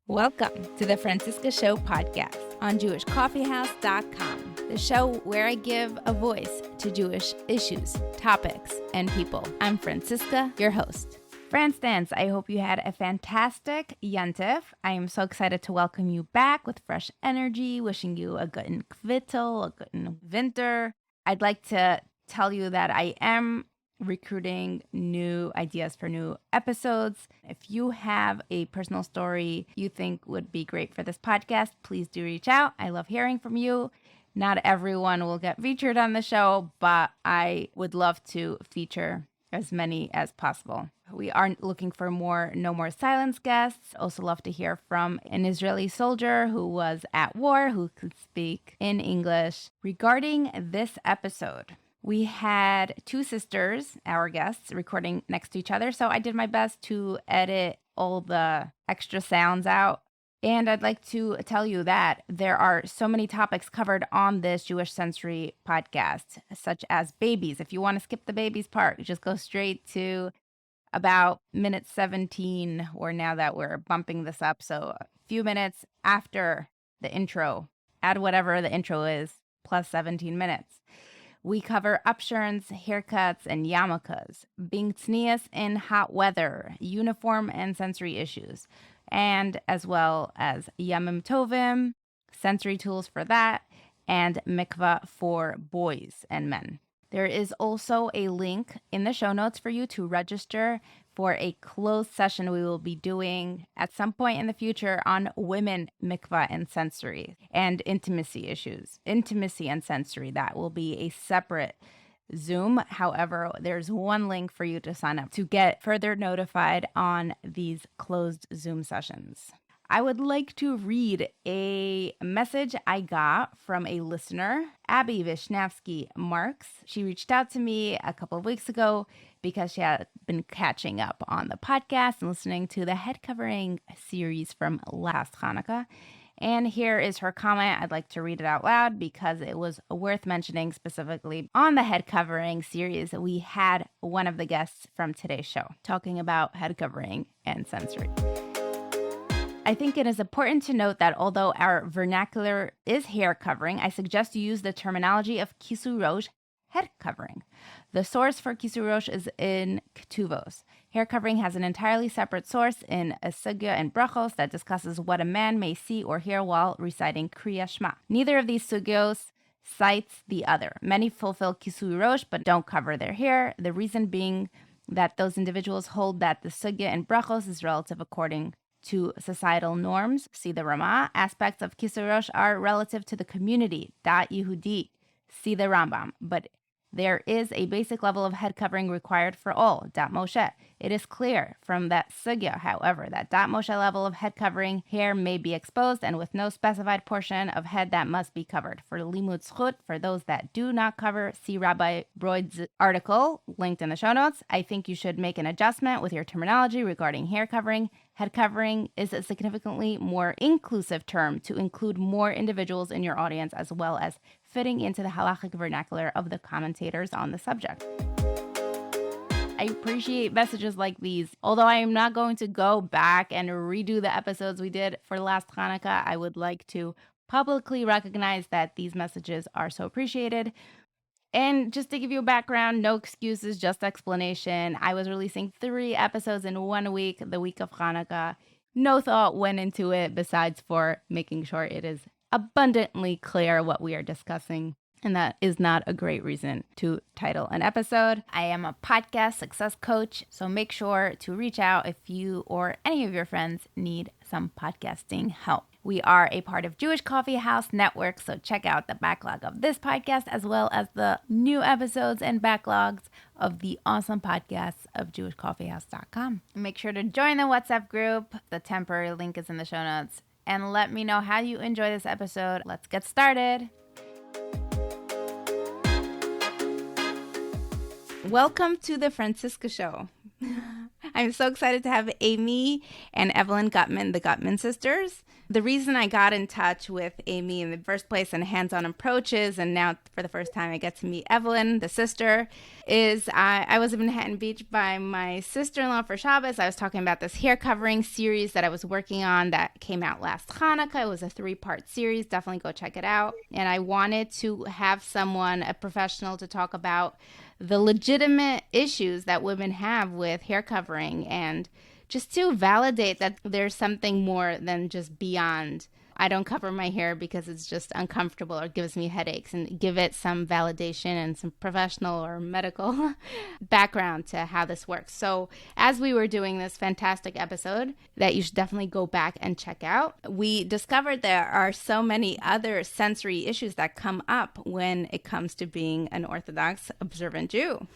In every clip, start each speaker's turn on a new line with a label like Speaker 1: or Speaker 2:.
Speaker 1: Welcome to the Franciska Show podcast on JewishCoffeehouse.com, the show where I give a voice to Jewish issues, topics, and people. I'm Franciska, your host. France Dance, I hope you had a fantastic Yontif. I am so excited to welcome you back with fresh energy, wishing you a guten Kvittel, a guten Winter. I'd like to tell you that I am recruiting new ideas for new episodes. If you have a personal story you think would be great for this podcast, please do reach out. I love hearing from you. Not everyone will get featured on the show, but I would love to feature as many as possible. We are looking for more No More Silence guests. Also love to hear from an Israeli soldier who was at war, who could speak in English. Regarding this episode, we had two sisters, our guests, recording next to each other. So I did my best to edit all the extra sounds out. And I'd like to tell you that there are so many topics covered on this Jewish Sensory podcast, such as babies. If you want to skip the babies part, just go straight to about minute 17, or now that we're bumping this up, so a few minutes after the intro. Add whatever the intro is, plus 17 minutes. We cover upshurns, haircuts, and yarmulkes, being tznius in hot weather, uniform and sensory issues, and as well as yamim tovim, sensory tools for that, and mikvah for boys and men. There is also a link in the show notes for you to register for a closed session we will be doing at some point in the future on women, mikvah, and sensory, and intimacy issues. Intimacy and sensory, that will be a separate Zoom. However, there's one link for you to sign up to get further notified on these closed Zoom sessions. I would like to read a message I got from a listener, Abby Vishnevsky Marks. She reached out to me a couple of weeks ago because she had been catching up on the podcast and listening to the head covering series from last Hanukkah. And here is her comment. I'd like to read it out loud because it was worth mentioning specifically on the head covering series. We had one of the guests from today's show talking about head covering and sensory. I think it is important to note that although our vernacular is hair covering, I suggest you use the terminology of kisui rosh, head covering. The source for kisui rosh is in Ketuvos. Hair covering has an entirely separate source in a sugya and brachos that discusses what a man may see or hear while reciting Kriya Shema. Neither of these sugyos cites the other. Many fulfill kisui rosh but don't cover their hair, the reason being that those individuals hold that the sugya and brachos is relative according to societal norms. See the Ramah. Aspects of kisui rosh are relative to the community, dat Yehudi. See the Rambam. But there is a basic level of head covering required for all, dat Moshe. It is clear from that sugya, however, that dat Moshe level of head covering, hair may be exposed and with no specified portion of head that must be covered. For limud zchut, for those that do not cover, see Rabbi Roizy's article, linked in the show notes. I think you should make an adjustment with your terminology regarding hair covering. Head covering is a significantly more inclusive term to include more individuals in your audience, as well as fitting into the halachic vernacular of the commentators on the subject. I appreciate messages like these. Although I am not going to go back and redo the episodes we did for last Hanukkah, I would like to publicly recognize that these messages are so appreciated. And just to give you a background, no excuses, just explanation. I was releasing 3 episodes in 1 week, the week of Hanukkah. No thought went into it besides for making sure it is abundantly clear what we are discussing. And that is not a great reason to title an episode. I am a podcast success coach, so make sure to reach out if you or any of your friends need some podcasting help. We are a part of Jewish Coffee House Network, so check out the backlog of this podcast as well as the new episodes and backlogs of the awesome podcasts of JewishCoffeehouse.com. Make sure to join the WhatsApp group. The temporary link is in the show notes. And let me know how you enjoy this episode. Let's get started. Welcome to the Franciska Show. I'm so excited to have Amy and Evelyn Guttmann, the Guttmann sisters. The reason I got in touch with Amy in the first place and hands-on approaches, and now for the first time I get to meet Evelyn, the sister, is I was in Manhattan Beach by my sister-in-law for Shabbos. I was talking about this hair covering series that I was working on that came out last Hanukkah. It was a 3-part series. Definitely go check it out. And I wanted to have someone, a professional, to talk about the legitimate issues that women have with hair covering and just to validate that there's something more than just beyond, I don't cover my hair because it's just uncomfortable or gives me headaches, and give it some validation and some professional or medical background to how this works. So as we were doing this fantastic episode that you should definitely go back and check out, we discovered there are so many other sensory issues that come up when it comes to being an Orthodox observant Jew.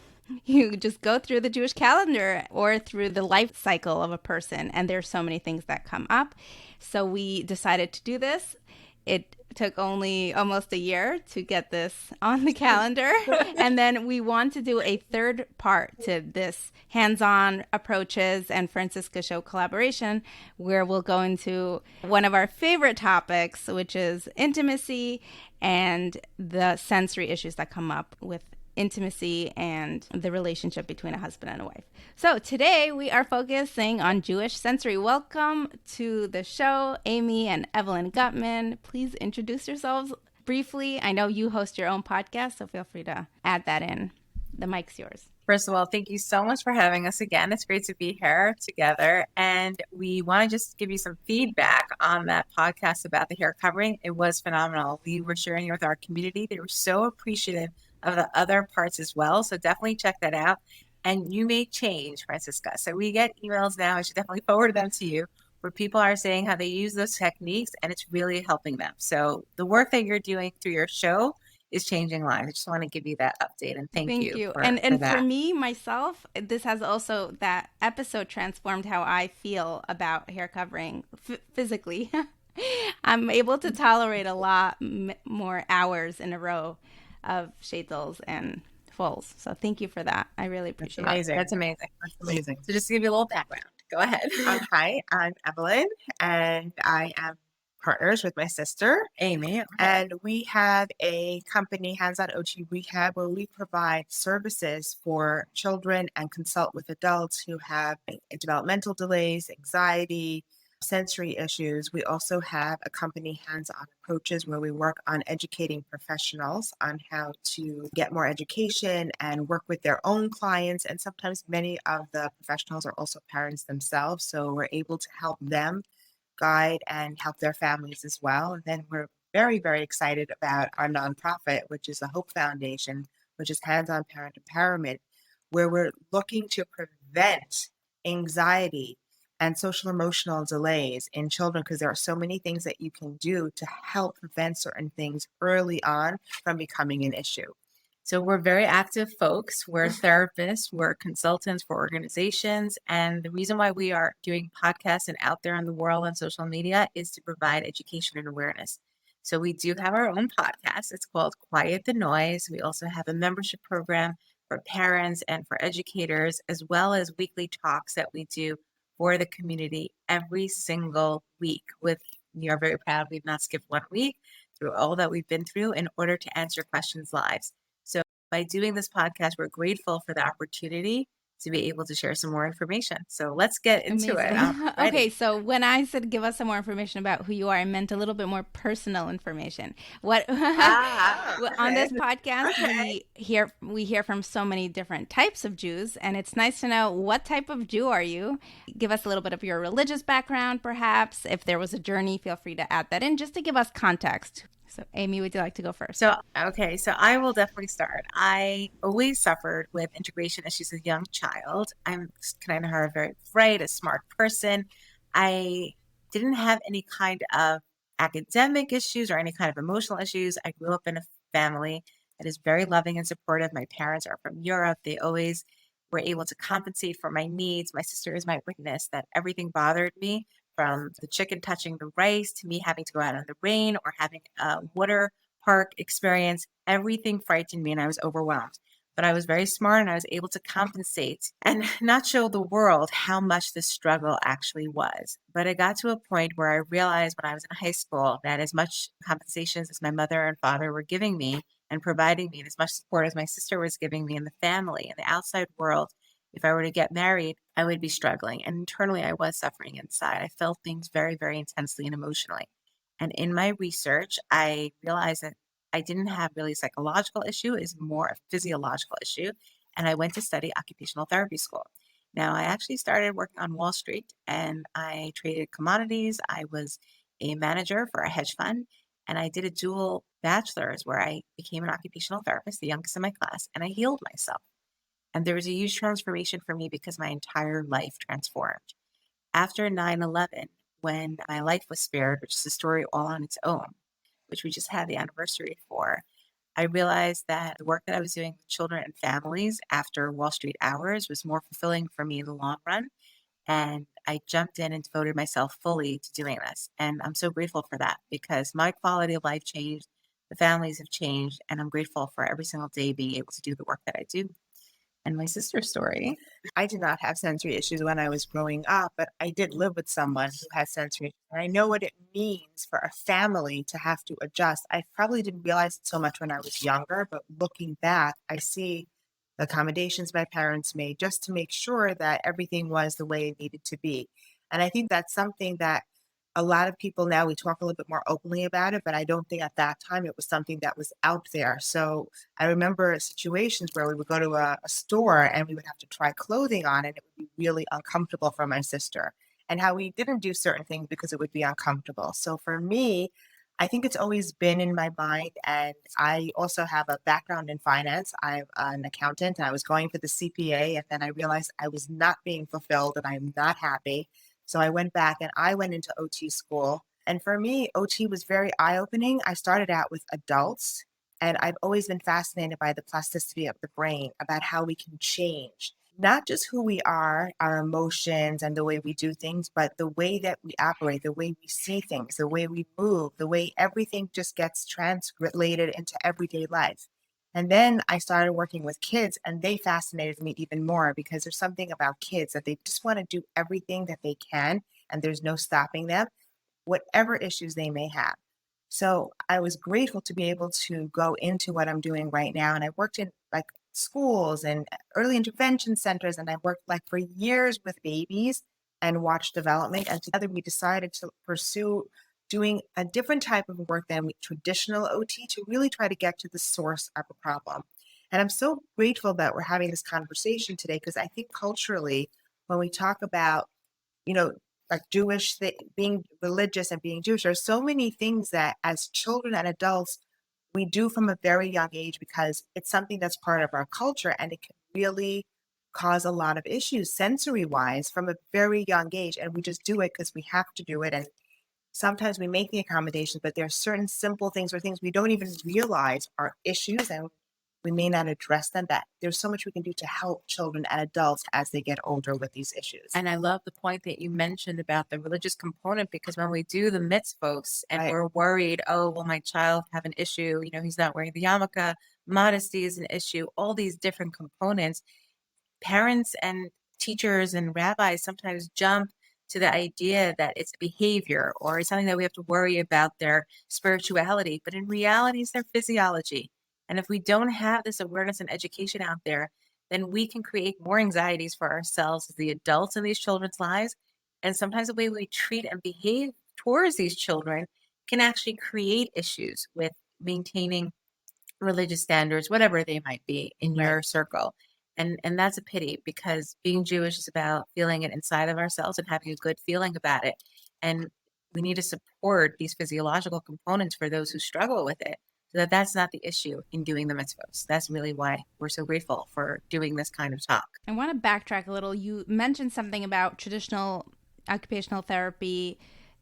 Speaker 1: You just go through the Jewish calendar or through the life cycle of a person, and there's so many things that come up. So we decided to do this. It took only almost a year to get this on the calendar. And then we want to do a third part to this hands-on approaches and Franciska show collaboration, where we'll go into one of our favorite topics, which is intimacy and the sensory issues that come up with intimacy and the relationship between a husband and a wife. So today we are focusing on Jewish sensory. Welcome to the show, Amy and Evelyn Guttmann. Please introduce yourselves briefly. I know you host your own podcast, so feel free to add that in. The mic's yours.
Speaker 2: First of all, thank you so much for having us again. It's great to be here together. And we want to just give you some feedback on that podcast about the hair covering. It was phenomenal. We were sharing it with our community. They were so appreciative of the other parts as well. So definitely check that out. And you may change, Franciska. So we get emails now. I should definitely forward them to you, where people are saying how they use those techniques and it's really helping them. So the work that you're doing through your show is changing lives. I just want to give you that update and thank you.
Speaker 1: For me, myself, this has also, that episode transformed how I feel about hair covering physically. I'm able to tolerate a lot more hours in a row of shadels and fulls. So thank you for that. I really appreciate it.
Speaker 2: That's amazing. That's amazing. So just to give you a little background, go ahead.
Speaker 3: Hi, I'm Evelyn, and I am partners with my sister, Amy, and we have a company, Hands-On OT Rehab, where we provide services for children and consult with adults who have developmental delays, anxiety, sensory issues. We also have a company, Hands-On Approaches, where we work on educating professionals on how to get more education and work with their own clients. And sometimes many of the professionals are also parents themselves, so we're able to help them guide and help their families as well. And then we're very, very excited about our nonprofit, which is the Hope Foundation, which is Hands-On Parent Empowerment, where we're looking to prevent anxiety and social emotional delays in children, because there are so many things that you can do to help prevent certain things early on from becoming an issue.
Speaker 2: So we're very active folks. We're therapists, we're consultants for organizations. And the reason why we are doing podcasts and out there in the world on social media is to provide education and awareness. So we do have our own podcast. It's called Quiet the Noise. We also have a membership program for parents and for educators, as well as weekly talks that we do for the community every single week. We are very proud we've not skipped 1 week through all that we've been through in order to answer questions live. So by doing this podcast, we're grateful for the opportunity to be able to share some more information. So let's get into it.
Speaker 1: Okay, so when I said give us some more information about who you are, I meant a little bit more personal information. What on this podcast, we hear from so many different types of Jews, and it's nice to know what type of Jew are you. Give us a little bit of your religious background, perhaps. If there was a journey, feel free to add that in, just to give us context. So, Amy, would you like to go first?
Speaker 2: So I will definitely start. I always suffered with integration issues as a young child. I'm kind of a very bright, a smart person. I didn't have any kind of academic issues or any kind of emotional issues. I grew up in a family that is very loving and supportive. My parents are from Europe. They always were able to compensate for my needs. My sister is my witness that everything bothered me, from the chicken touching the rice to me having to go out in the rain or having a water park experience. Everything frightened me and I was overwhelmed. but I was very smart and I was able to compensate and not show the world how much the struggle actually was. But it got to a point where I realized when I was in high school that as much compensations as my mother and father were giving me and providing me, and as much support as my sister was giving me in the family and the outside world, if I were to get married, I would be struggling. And internally, I was suffering inside. I felt things very, very intensely and emotionally. And in my research, I realized that I didn't have really a psychological issue, it's more a physiological issue. And I went to study occupational therapy school. Now, I actually started working on Wall Street and I traded commodities. I was a manager for a hedge fund and I did a dual bachelor's where I became an occupational therapist, the youngest in my class, and I healed myself. And there was a huge transformation for me because my entire life transformed. After 9/11, when my life was spared, which is a story all on its own, which we just had the anniversary for, I realized that the work that I was doing with children and families after Wall Street hours was more fulfilling for me in the long run. And I jumped in and devoted myself fully to doing this. And I'm so grateful for that because my quality of life changed, the families have changed, and I'm grateful for every single day being able to do the work that I do. And my sister's story.
Speaker 3: I did not have sensory issues when I was growing up, but I did live with someone who had sensory issues. And I know what it means for a family to have to adjust. I probably didn't realize it so much when I was younger, but looking back, I see the accommodations my parents made just to make sure that everything was the way it needed to be. And I think that's something that a lot of people now, we talk a little bit more openly about it, but I don't think at that time it was something that was out there. So I remember situations where we would go to a store and we would have to try clothing on and it would be really uncomfortable for my sister, and how we didn't do certain things because it would be uncomfortable. So for me, I think it's always been in my mind. And I also have a background in finance. I'm an accountant and I was going for the CPA. And then I realized I was not being fulfilled and I'm not happy. So I went back and I went into OT school. And for me, OT was very eye opening. I started out with adults, and I've always been fascinated by the plasticity of the brain, about how we can change not just who we are, our emotions, and the way we do things, but the way that we operate, the way we see things, the way we move, the way everything just gets translated into everyday life. And then I started working with kids, and they fascinated me even more because there's something about kids that they just want to do everything that they can, and there's no stopping them, whatever issues they may have. So I was grateful to be able to go into what I'm doing right now. And I worked in like schools and early intervention centers, and I worked like for years with babies and watched development. And together we decided to pursue doing a different type of work than traditional OT, to really try to get to the source of a problem. And I'm so grateful that we're having this conversation today, because I think culturally, when we talk about, you know, like being religious and being Jewish, there's so many things that as children and adults we do from a very young age, because it's something that's part of our culture, and it can really cause a lot of issues sensory wise from a very young age. And we just do it because we have to do it. And sometimes we make the accommodations, but there are certain simple things or things we don't even realize are issues, and we may not address them. That there's so much we can do to help children and adults as they get older with these issues.
Speaker 2: And I love the point that you mentioned about the religious component, because when we do the mitzvos and
Speaker 3: Right.
Speaker 2: we're worried, oh, will my child have an issue? He's not wearing the yarmulke, modesty is an issue, all these different components. Parents and teachers and rabbis sometimes jump to the idea that it's behavior or it's something that we have to worry about their spirituality, but in reality, it's their physiology. And if we don't have this awareness and education out there, then we can create more anxieties for ourselves as the adults in these children's lives. And sometimes the way we treat and behave towards these children can actually create issues with maintaining religious standards, whatever they might be in your circle. And that's a pity, because being Jewish is about feeling it inside of ourselves and having a good feeling about it. And we need to support these physiological components for those who struggle with it, so that that's not the issue in doing the mitzvahs. That's really why we're so grateful for doing this kind of talk.
Speaker 1: I want to backtrack a little. You mentioned something about traditional occupational therapy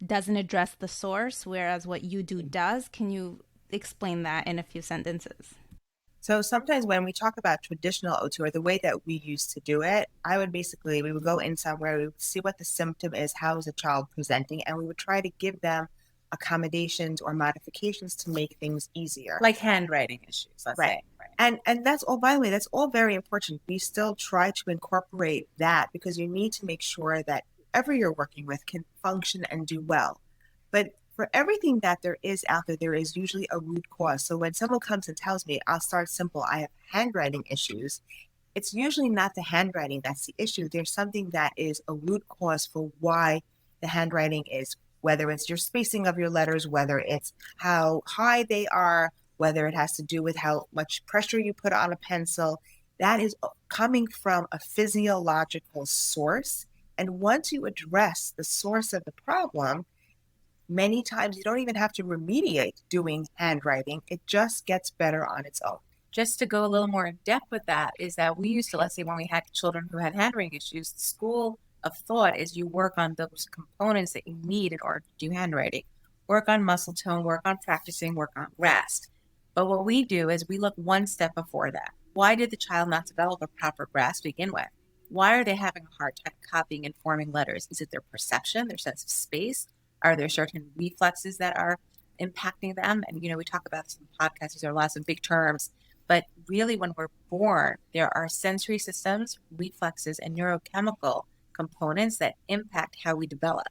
Speaker 1: doesn't address the source, whereas what you do does. Can you explain that in a few sentences?
Speaker 3: So sometimes when we talk about traditional OT, or the way that we used to do it, we would go in somewhere, we would see what the symptom is, how is the child presenting, and we would try to give them accommodations or modifications to make things easier.
Speaker 2: Like handwriting issues, let's
Speaker 3: Right.
Speaker 2: say. Right.
Speaker 3: And that's all, by the way, that's all very important. We still try to incorporate that because you need to make sure that whoever you're working with can function and do well. But for everything that there is out there, there is usually a root cause. So when someone comes and tells me, I'll start simple, I have handwriting issues, it's usually not the handwriting that's the issue. There's something that is a root cause for why the handwriting is, whether it's your spacing of your letters, whether it's how high they are, whether it has to do with how much pressure you put on a pencil. That is coming from a physiological source. And once you address the source of the problem, many times you don't even have to remediate doing handwriting. It just gets better on its own.
Speaker 2: Just to go a little more in depth with that is that we used to, let's say when we had children who had handwriting issues, the school of thought is you work on those components that you need in order to do handwriting. Work on muscle tone, work on practicing, work on grasp. But what we do is we look one step before that. Why did the child not develop a proper grasp to begin with? Why are they having a hard time copying and forming letters? Is it their perception, their sense of space? Are there certain reflexes that are impacting them? And, we talk about this in the podcast. These are lots of big terms. But really, when we're born, there are sensory systems, reflexes, and neurochemical components that impact how we develop.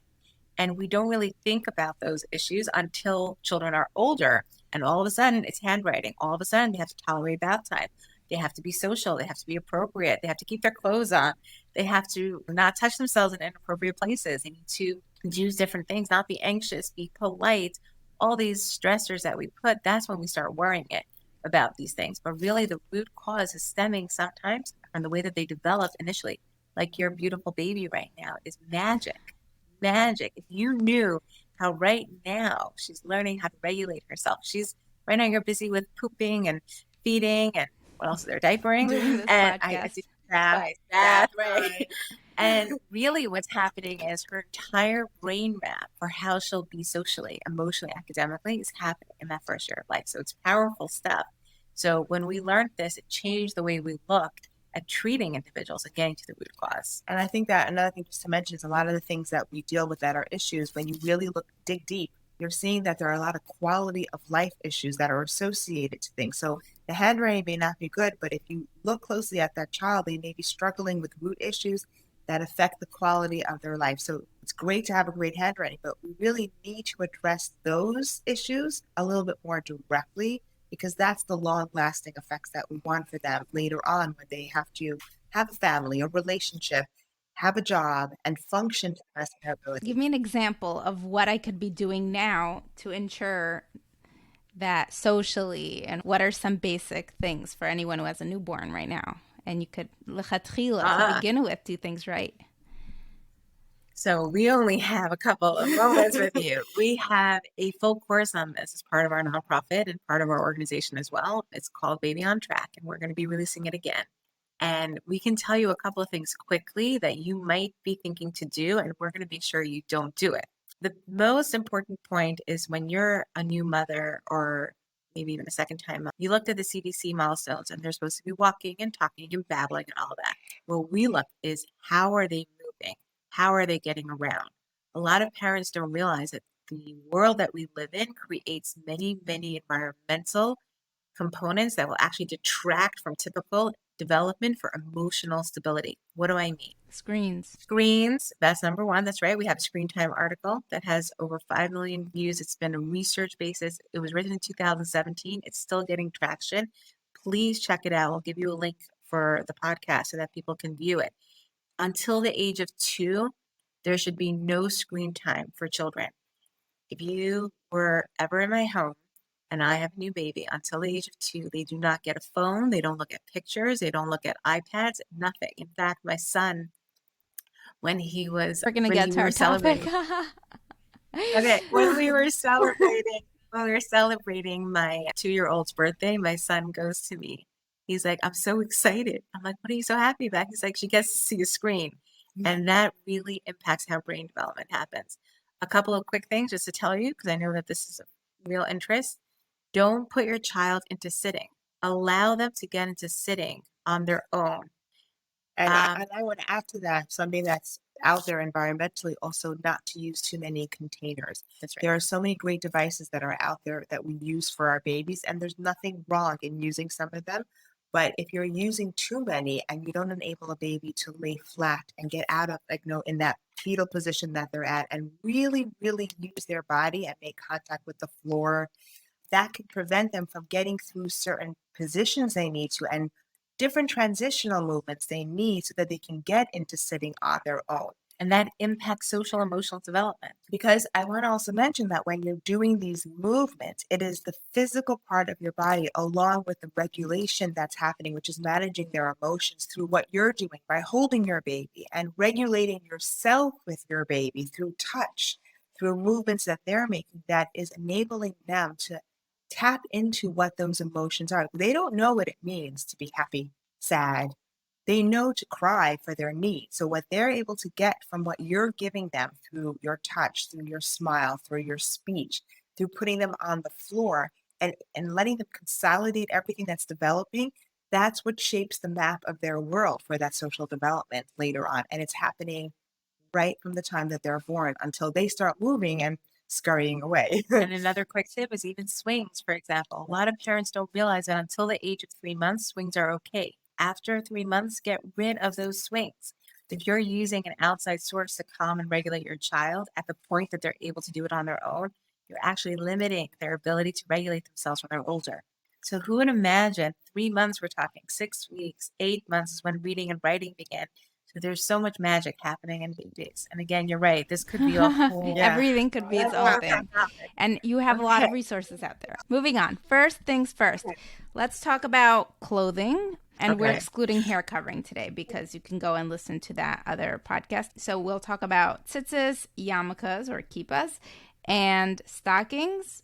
Speaker 2: And we don't really think about those issues until children are older. And all of a sudden, it's handwriting. All of a sudden, they have to tolerate bath time. They have to be social. They have to be appropriate. They have to keep their clothes on. They have to not touch themselves in inappropriate places. They need to use different things, not be anxious, be polite. All these stressors that we put, that's when we start worrying about these things. But really, the root cause is stemming sometimes from the way that they developed initially. Like your beautiful baby right now is magic. Magic. If you knew how right now she's learning how to regulate herself. Right now you're busy with pooping and feeding and what else is there, diapering?
Speaker 1: Doing this
Speaker 2: And
Speaker 1: podcast.
Speaker 2: I do that, right? And really what's happening is her entire brain map for how she'll be socially, emotionally, academically is happening in that first year of life. So it's powerful stuff. So when we learned this, it changed the way we looked at treating individuals and getting to the root cause.
Speaker 3: And I think that another thing just to mention is a lot of the things that we deal with that are issues, when you really dig deep, you're seeing that there are a lot of quality of life issues that are associated to things. So the handwriting may not be good, but if you look closely at that child, they may be struggling with root issues that affect the quality of their life. So it's great to have a great handwriting, but we really need to address those issues a little bit more directly, because that's the long-lasting effects that we want for them later on when they have to have a family, a relationship, have a job, and function to the best of their ability.
Speaker 1: Give me an example of what I could be doing now to ensure that socially, and what are some basic things for anyone who has a newborn right now? And you could, to begin with, do things right.
Speaker 2: So we only have a couple of moments with you. We have a full course on this as part of our nonprofit and part of our organization as well. It's called Baby on Track, and we're going to be releasing it again. And we can tell you a couple of things quickly that you might be thinking to do, and we're going to make sure you don't do it. The most important point is when you're a new mother, or maybe even a second time, you looked at the CDC milestones and they're supposed to be walking and talking and babbling and all that. What we look is, how are they moving? How are they getting around? A lot of parents don't realize that the world that we live in creates many, many environmental components that will actually detract from typical development for emotional stability. What do I mean? Screens, that's number one. That's right. We have a screen time article that has over 5 million views. It's been a research basis. It was written in 2017. It's still getting traction. Please check it out. I'll give you a link for the podcast so that people can view it. Until the age of 2, there should be no screen time for children. If you were ever in my home and I have a new baby, until the age of 2, they do not get a phone. They don't look at pictures. They don't look at iPads, nothing. In fact, my son, when he was,
Speaker 1: we're going to get to our topic.
Speaker 2: Okay, when we were celebrating my 2-year-old's birthday, my son goes to me. He's like, I'm so excited. I'm like, what are you so happy about? He's like, she gets to see a screen. And that really impacts how brain development happens. A couple of quick things just to tell you, because I know that this is of real interest. Don't put your child into sitting. Allow them to get into sitting on their own.
Speaker 3: And I want to add to that something that's out there environmentally also not to use too many containers.
Speaker 2: That's right.
Speaker 3: There are so many great devices that are out there that we use for our babies, and there's nothing wrong in using some of them. But if you're using too many and you don't enable a baby to lay flat and get out of, in that fetal position that they're at and really, really use their body and make contact with the floor, that can prevent them from getting through certain positions they need to and different transitional movements they need so that they can get into sitting on their own.
Speaker 2: And that impacts social emotional development.
Speaker 3: Because I want to also mention that when you're doing these movements, it is the physical part of your body along with the regulation that's happening, which is managing their emotions through what you're doing by holding your baby and regulating yourself with your baby through touch, through movements that they're making, that is enabling them to tap into what those emotions are. They don't know what it means to be happy, sad. They know to cry for their needs. So what they're able to get from what you're giving them through your touch, through your smile, through your speech, through putting them on the floor and letting them consolidate everything that's developing, that's what shapes the map of their world for that social development later on. And it's happening right from the time that they're born until they start moving and scurrying away.
Speaker 2: And another quick tip is even swings, for example. A lot of parents don't realize that until the age of 3 months, swings are okay. After 3 months, get rid of those swings. If you're using an outside source to calm and regulate your child at the point that they're able to do it on their own, you're actually limiting their ability to regulate themselves when they're older. So who would imagine 3 months, we're talking 6 weeks, 8 months is when reading and writing begin. So there's so much magic happening in babies. And again, you're right. This could be a whole...
Speaker 1: Everything could be its own thing. And you have a lot of resources out there. Moving on. First things first. Let's talk about clothing. And we're excluding hair covering today because you can go and listen to that other podcast. So we'll talk about tzitzis, yarmulkes or kippas, and stockings.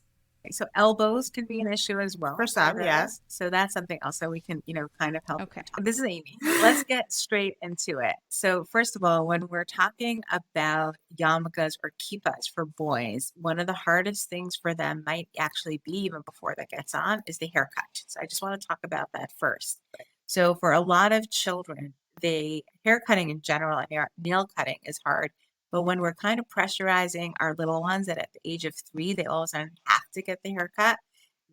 Speaker 2: So elbows can be an issue as well.
Speaker 3: For some, yes.
Speaker 2: So that's something else that we can, kind of help.
Speaker 1: Okay.
Speaker 2: This is Amy. Let's get straight into it. So first of all, when we're talking about yarmulkes or kippas for boys, one of the hardest things for them might actually be, even before that gets on, is the haircut. So I just want to talk about that first. So for a lot of children, the hair cutting in general and nail cutting is hard. But when we're kind of pressurizing our little ones that at the age of 3, they all of a sudden have to get the haircut,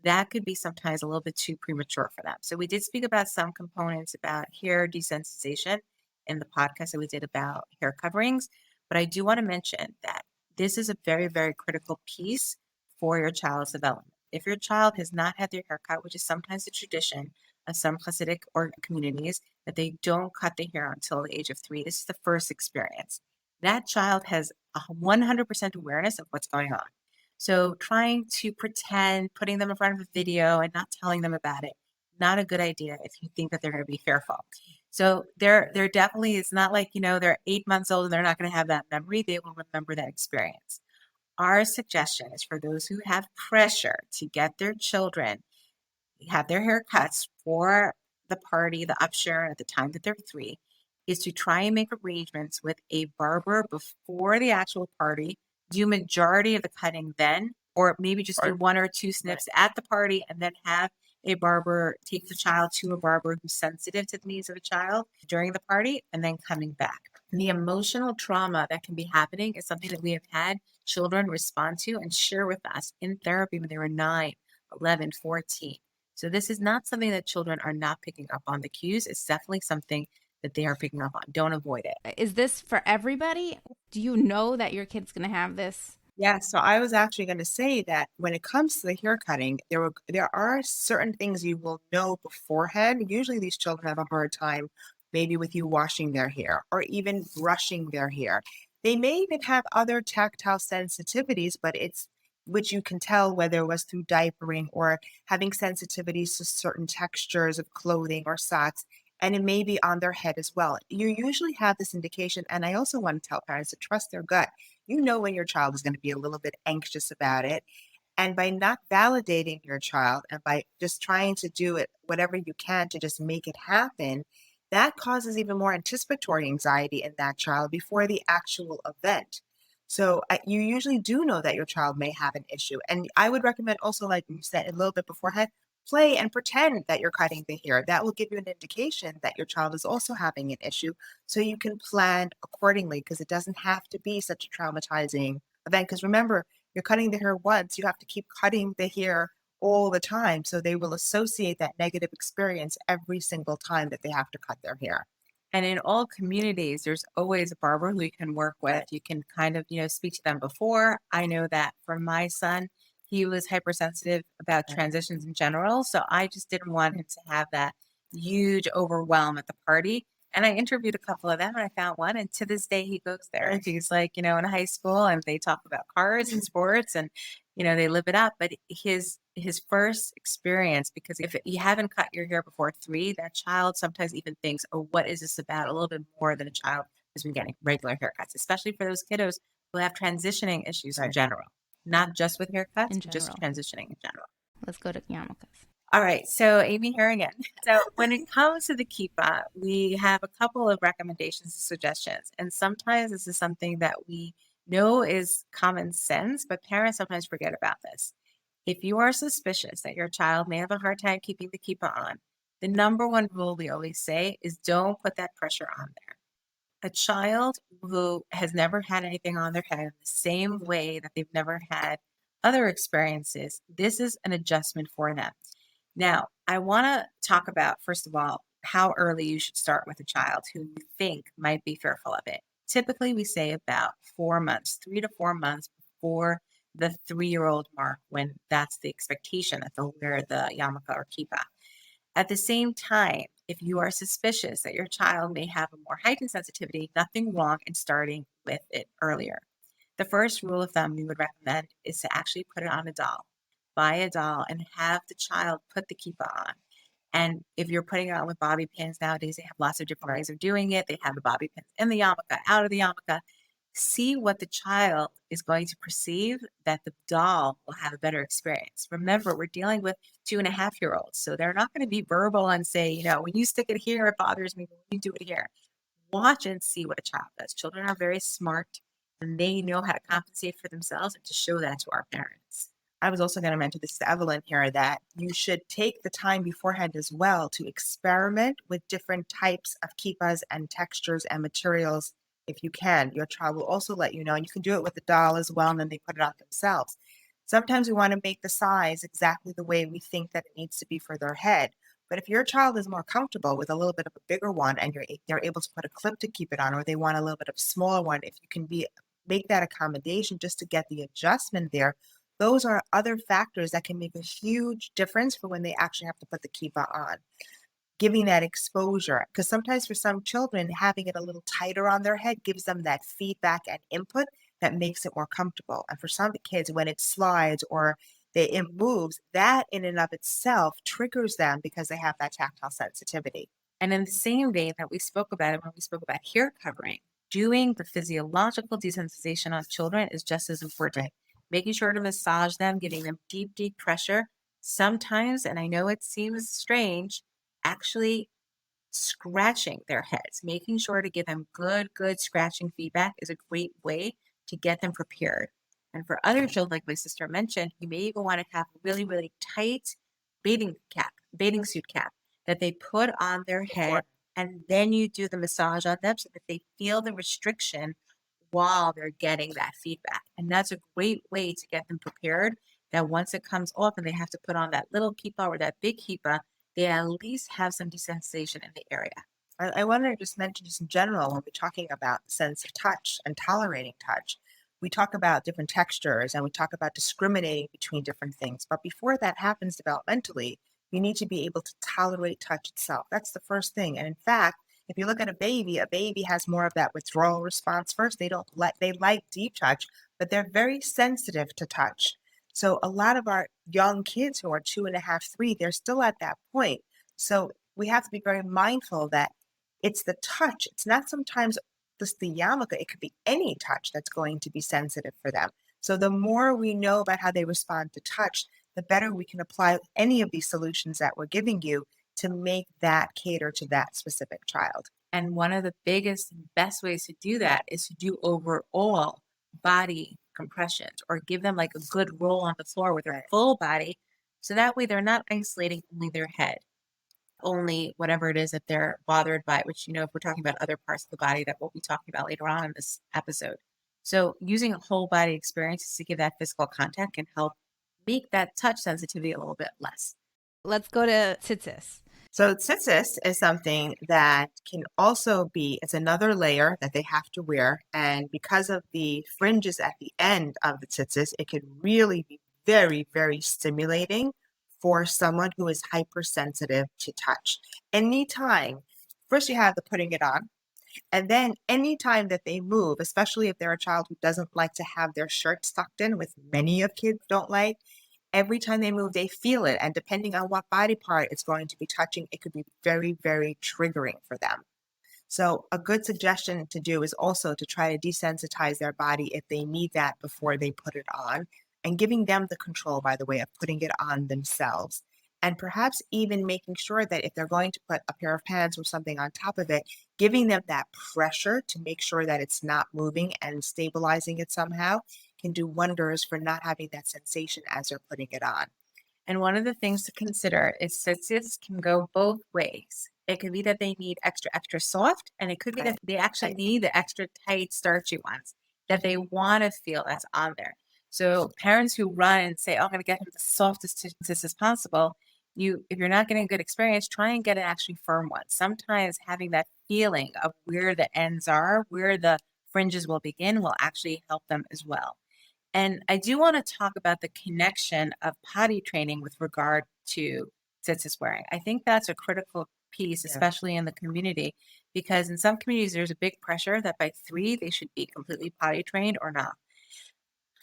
Speaker 2: that could be sometimes a little bit too premature for them. So we did speak about some components about hair desensitization in the podcast that we did about hair coverings. But I do want to mention that this is a very, very critical piece for your child's development. If your child has not had their haircut, which is sometimes the tradition of some Hasidic or communities, that they don't cut the hair until the age of 3, this is the first experience. That child has a 100% awareness of what's going on. So trying to pretend, putting them in front of a video and not telling them about it, not a good idea if you think that they're going to be fearful. So there definitely, it's not like, they're 8 months old and they're not going to have that memory. They will remember that experience. Our suggestion is for those who have pressure to get their children have their haircuts for the party, the upshur at the time that they're 3, is to try and make arrangements with a barber before the actual party, do majority of the cutting then, or maybe just do 1 or 2 snips at the party and then have a barber take the child to a barber who's sensitive to the needs of a child during the party and then coming back. And the emotional trauma that can be happening is something that we have had children respond to and share with us in therapy when they were 9, 11, 14. So this is not something that children are not picking up on the cues. It's definitely something that they are picking up on. Don't avoid it.
Speaker 1: Is this for everybody? Do you know that your kid's going to have this?
Speaker 3: Yeah, so I was actually going to say that when it comes to the hair cutting, there are certain things you will know beforehand. Usually these children have a hard time maybe with you washing their hair or even brushing their hair. They may even have other tactile sensitivities, but it's which you can tell whether it was through diapering or having sensitivities to certain textures of clothing or socks. And it may be on their head as well. You usually have this indication. And I also want to tell parents to trust their gut. You know when your child is going to be a little bit anxious about it. And by not validating your child and by just trying to do it, whatever you can to just make it happen, that causes even more anticipatory anxiety in that child before the actual event. So you usually do know that your child may have an issue. And I would recommend also, like you said a little bit beforehand, play and pretend that you're cutting the hair. That will give you an indication that your child is also having an issue, so you can plan accordingly, because it doesn't have to be such a traumatizing event. Because remember, you're cutting the hair once, you have to keep cutting the hair all the time. So they will associate that negative experience every single time that they have to cut their hair.
Speaker 2: And in all communities, there's always a barber who you can work with. You can kind of, speak to them before. I know that for my son, he was hypersensitive about transitions in general. So I just didn't want him to have that huge overwhelm at the party. And I interviewed a couple of them and I found one. And to this day, he goes there. And he's like, in high school and they talk about cars and sports and, they live it up. But his first experience, because if you haven't cut your hair before 3, that child sometimes even thinks, oh, what is this about? A little bit more than a child who's been getting regular haircuts, especially for those kiddos who have transitioning issues in general, not just with haircuts, but just transitioning in general.
Speaker 1: Let's go to yarmulkes.
Speaker 2: All right. So Amy here again. So when it comes to the kippah, we have a couple of recommendations and suggestions. And sometimes this is something that we know is common sense, but parents sometimes forget about this. If you are suspicious that your child may have a hard time keeping the kippah on, the number one rule we always say is don't put that pressure on there. A child who has never had anything on their head in the same way that they've never had other experiences, this is an adjustment for them. Now, I want to talk about, first of all, how early you should start with a child who you think might be fearful of it. Typically, we say about 4 months, 3 to 4 months before the 3-year-old mark, when that's the expectation that they'll wear the yarmulke or kippah. At the same time, if you are suspicious that your child may have a more heightened sensitivity, nothing wrong in starting with it earlier. The first rule of thumb we would recommend is to actually put it on a doll. Buy a doll and have the child put the kippah on. And if you're putting it on with bobby pins nowadays, they have lots of different ways of doing it. They have the bobby pins in the yarmulke, out of the yarmulke. See what the child is going to perceive, that the doll will have a better experience. Remember, we're dealing with 2.5-year-olds, so they're not going to be verbal and say, when you stick it here, it bothers me. When you do it here, watch and see what a child does. Children are very smart and they know how to compensate for themselves and to show that to our parents.
Speaker 3: I was also going to mention this to Evelyn here, that you should take the time beforehand as well to experiment with different types of kippahs and textures and materials. If you can, your child will also let you know, and you can do it with the doll as well, and then they put it on themselves. Sometimes we want to make the size exactly the way we think that it needs to be for their head. But if your child is more comfortable with a little bit of a bigger one and they're able to put a clip to keep it on, or they want a little bit of a smaller one, if you can make that accommodation just to get the adjustment there, those are other factors that can make a huge difference for when they actually have to put the kippah on. Giving that exposure, because sometimes for some children, having it a little tighter on their head gives them that feedback and input that makes it more comfortable. And for some kids, when it slides or it moves, that in and of itself triggers them because they have that tactile sensitivity.
Speaker 2: And in the same vein that we spoke about it when we spoke about hair covering, doing the physiological desensitization on children is just as important. Making sure to massage them, giving them deep, deep pressure. Sometimes, and I know it seems strange, actually scratching their heads, making sure to give them good scratching feedback is a great way to get them prepared. And for other children, like my sister mentioned, you may even want to have a really, really tight bathing suit cap that they put on their head, and then you do the massage on them so that they feel the restriction while they're getting that feedback. And that's a great way to get them prepared, that once it comes off and they have to put on that little kippah or that big kippah, they at least have some desensitization in the area.
Speaker 3: I wanted to just mention, just in general, when we're talking about the sense of touch and tolerating touch, we talk about different textures and we talk about discriminating between different things. But before that happens developmentally, you need to be able to tolerate touch itself. That's the first thing. And in fact, if you look at a baby has more of that withdrawal response first. They like deep touch, but they're very sensitive to touch. So a lot of our young kids who are 2.5, 3, they're still at that point. So we have to be very mindful that it's the touch. It's not sometimes just the yarmulke. It could be any touch that's going to be sensitive for them. So the more we know about how they respond to touch, the better we can apply any of these solutions that we're giving you to make that cater to that specific child.
Speaker 2: And one of the biggest and best ways to do that is to do overall body compressions, or give them like a good roll on the floor with their full body So that way they're not isolating only their head, only whatever it is that they're bothered by, which, if we're talking about other parts of the body that we'll be talking about later on in this episode. So using a whole body experience to give that physical contact can help make that touch sensitivity a little bit less.
Speaker 1: Let's go to tzitzis.
Speaker 3: So tzitzis is something that can also be, it's another layer that they have to wear. And because of the fringes at the end of the tzitzis, it can really be very, very stimulating for someone who is hypersensitive to touch. Anytime, first you have the putting it on, and then anytime that they move, especially if they're a child who doesn't like to have their shirt tucked in, which many of kids don't like, every time they move, they feel it. And depending on what body part it's going to be touching, it could be very, very triggering for them. So a good suggestion to do is also to try to desensitize their body if they need that before they put it on, and giving them the control, by the way, of putting it on themselves. And perhaps even making sure that if they're going to put a pair of pants or something on top of it, giving them that pressure to make sure that it's not moving and stabilizing it somehow can do wonders for not having that sensation as they're putting it on.
Speaker 2: And one of the things to consider is tzitzis can go both ways. It could be that they need extra, extra soft, and it could be that they actually need the extra tight, starchy ones that they want to feel that's on there. So parents who run and say, "Oh, I'm going to get him the softest tzitzis as possible," if you're not getting a good experience, try and get an actually firm one. Sometimes having that feeling of where the ends are, where the fringes will begin, will actually help them as well. And I do want to talk about the connection of potty training with regard to tzitzis wearing. I think that's a critical piece, especially in the community, because in some communities, there's a big pressure that by 3, they should be completely potty trained or not.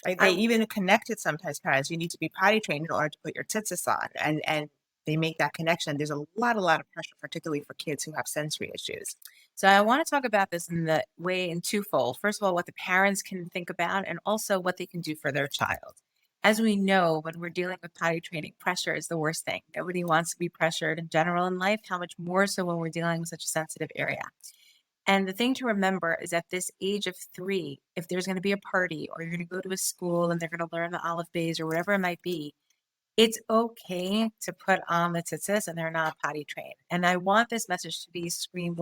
Speaker 3: They even connect it sometimes, parents. You need to be potty trained in order to put your tzitzis on. And they make that connection. There's a lot of pressure, particularly for kids who have sensory issues.
Speaker 2: So I want to talk about this in twofold. First of all, what the parents can think about, and also what they can do for their child. As we know, when we're dealing with potty training, pressure is the worst thing. Nobody wants to be pressured in general in life, how much more so when we're dealing with such a sensitive area. And the thing to remember is at this age of 3, if there's going to be a party or you're going to go to a school and they're going to learn the olive bays or whatever it might be, it's okay to put on the tzitzis and they're not potty trained. And I want this message to be screamed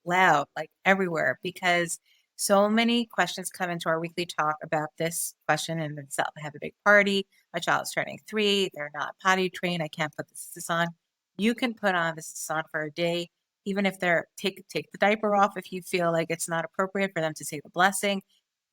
Speaker 2: loud, like everywhere, because so many questions come into our weekly talk about this question in itself. I have a big party. My child's turning 3. They're not potty trained. I can't put the tzitzis on. You can put on the tzitzis on for a day, even if they're take the diaper off if you feel like it's not appropriate for them to say the blessing.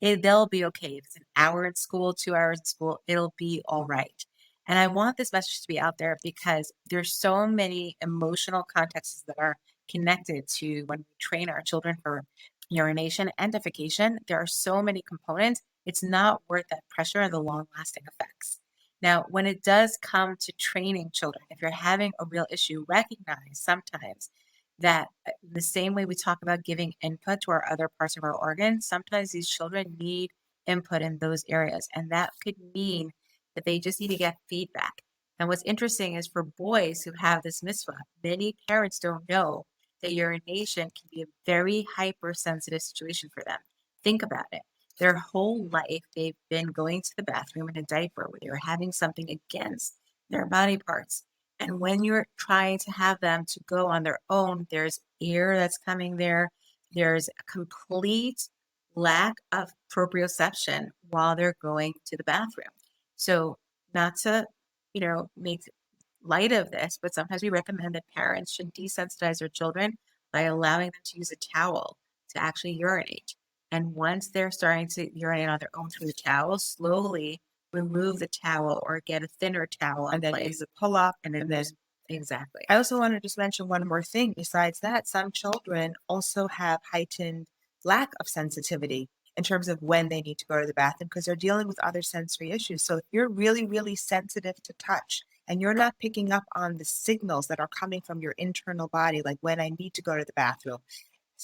Speaker 2: They'll be okay. If it's an hour in school, 2 hours in school, it'll be all right. And I want this message to be out there because there's so many emotional contexts that are connected to when we train our children for urination and defecation. There are so many components. It's not worth that pressure and the long-lasting effects. Now, when it does come to training children, if you're having a real issue, recognize sometimes that the same way we talk about giving input to our other parts of our organs, sometimes these children need input in those areas. And that could mean that they just need to get feedback. And what's interesting is for boys who have this mitzvah, many parents don't know that urination can be a very hypersensitive situation for them. Think about it. Their whole life, they've been going to the bathroom in a diaper where they're having something against their body parts. And when you're trying to have them to go on their own, there's air that's coming there. There's a complete lack of proprioception while they're going to the bathroom. So not to, make light of this, but sometimes we recommend that parents should desensitize their children by allowing them to use a towel to actually urinate. And once they're starting to urinate on their own through the towel, slowly remove the towel or get a thinner towel
Speaker 3: And then use a pull-up and then
Speaker 2: exactly.
Speaker 3: I also want to just mention one more thing. Besides that, some children also have heightened lack of sensitivity in terms of when they need to go to the bathroom because they're dealing with other sensory issues. So if you're really, really sensitive to touch and you're not picking up on the signals that are coming from your internal body, like when I need to go to the bathroom,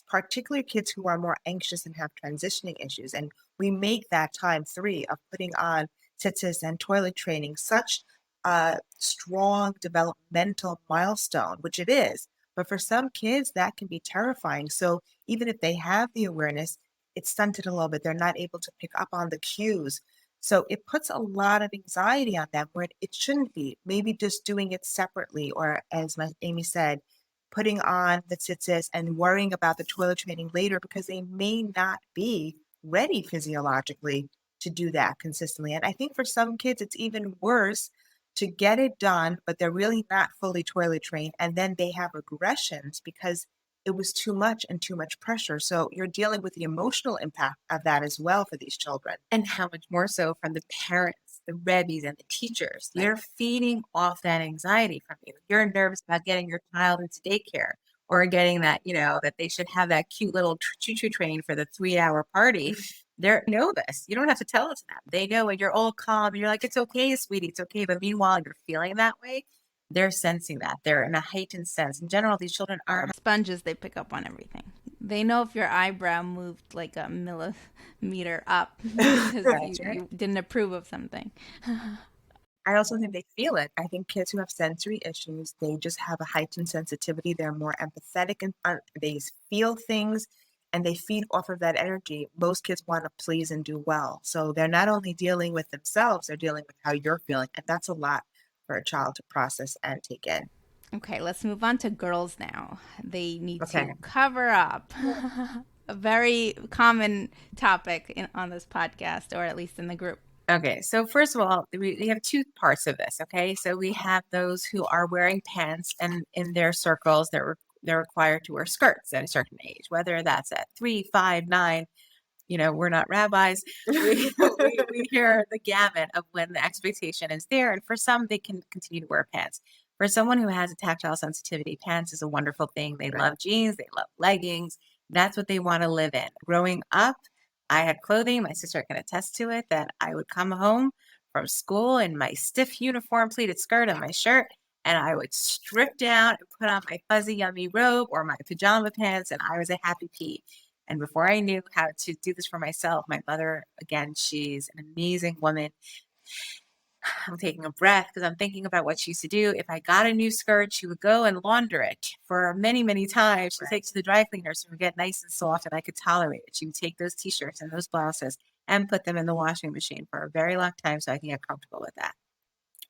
Speaker 3: particularly kids who are more anxious and have transitioning issues. And we make that time 3 of putting on tzitzis and toilet training such a strong developmental milestone, which it is. But for some kids, that can be terrifying. So even if they have the awareness, it's stunted a little bit. They're not able to pick up on the cues So it puts a lot of anxiety on them where it shouldn't be. Maybe just doing it separately, or as Amy said, putting on the tzitzis and worrying about the toilet training later because they may not be ready physiologically to do that consistently. And I think for some kids, it's even worse to get it done, but they're really not fully toilet trained. And then they have regressions because it was too much and too much pressure. So you're dealing with the emotional impact of that as well for these children.
Speaker 2: And how much more so from the parents, the rebbes, and the teachers. They're feeding off that anxiety from you. You're nervous about getting your child into daycare or getting that, that they should have that cute little choo-choo train for the 3-hour party. They know this. You don't have to tell it to them. They know it. You're all calm. And you're like, it's okay, sweetie. It's okay. But meanwhile, you're feeling that way. They're sensing that. They're in a heightened sense. In general, these children are
Speaker 1: sponges. They pick up on everything. They know if your eyebrow moved like a millimeter up because you didn't approve of something.
Speaker 3: I also think they feel it. I think kids who have sensory issues, they just have a heightened sensitivity. They're more empathetic and they feel things and they feed off of that energy. Most kids want to please and do well. So they're not only dealing with themselves, they're dealing with how you're feeling. And that's a lot for a child to process and take in.
Speaker 1: Okay, let's move on to girls now. They need to cover up. A very common topic on this podcast, or at least in the group.
Speaker 2: Okay, so first of all, we have two parts of this, okay? So we have those who are wearing pants, and in their circles, they're required to wear skirts at a certain age, whether that's at 3, 5, 9. We're not rabbis. We hear the gamut of when the expectation is there. And for some, they can continue to wear pants. For someone who has a tactile sensitivity, pants is a wonderful thing. They love jeans. They love leggings. That's what they want to live in. Growing up, I had clothing. My sister can attest to it, that I would come home from school in my stiff uniform pleated skirt and my shirt, and I would strip down and put on my fuzzy, yummy robe or my pajama pants, and I was a happy pea. And before I knew how to do this for myself, my mother, again, she's an amazing woman. I'm taking a breath because I'm thinking about what she used to do. If I got a new skirt, she would go and launder it for many, many times. She would take it to the dry cleaner so it would get nice and soft and I could tolerate it. She would take those t-shirts and those blouses and put them in the washing machine for a very long time so I can get comfortable with that.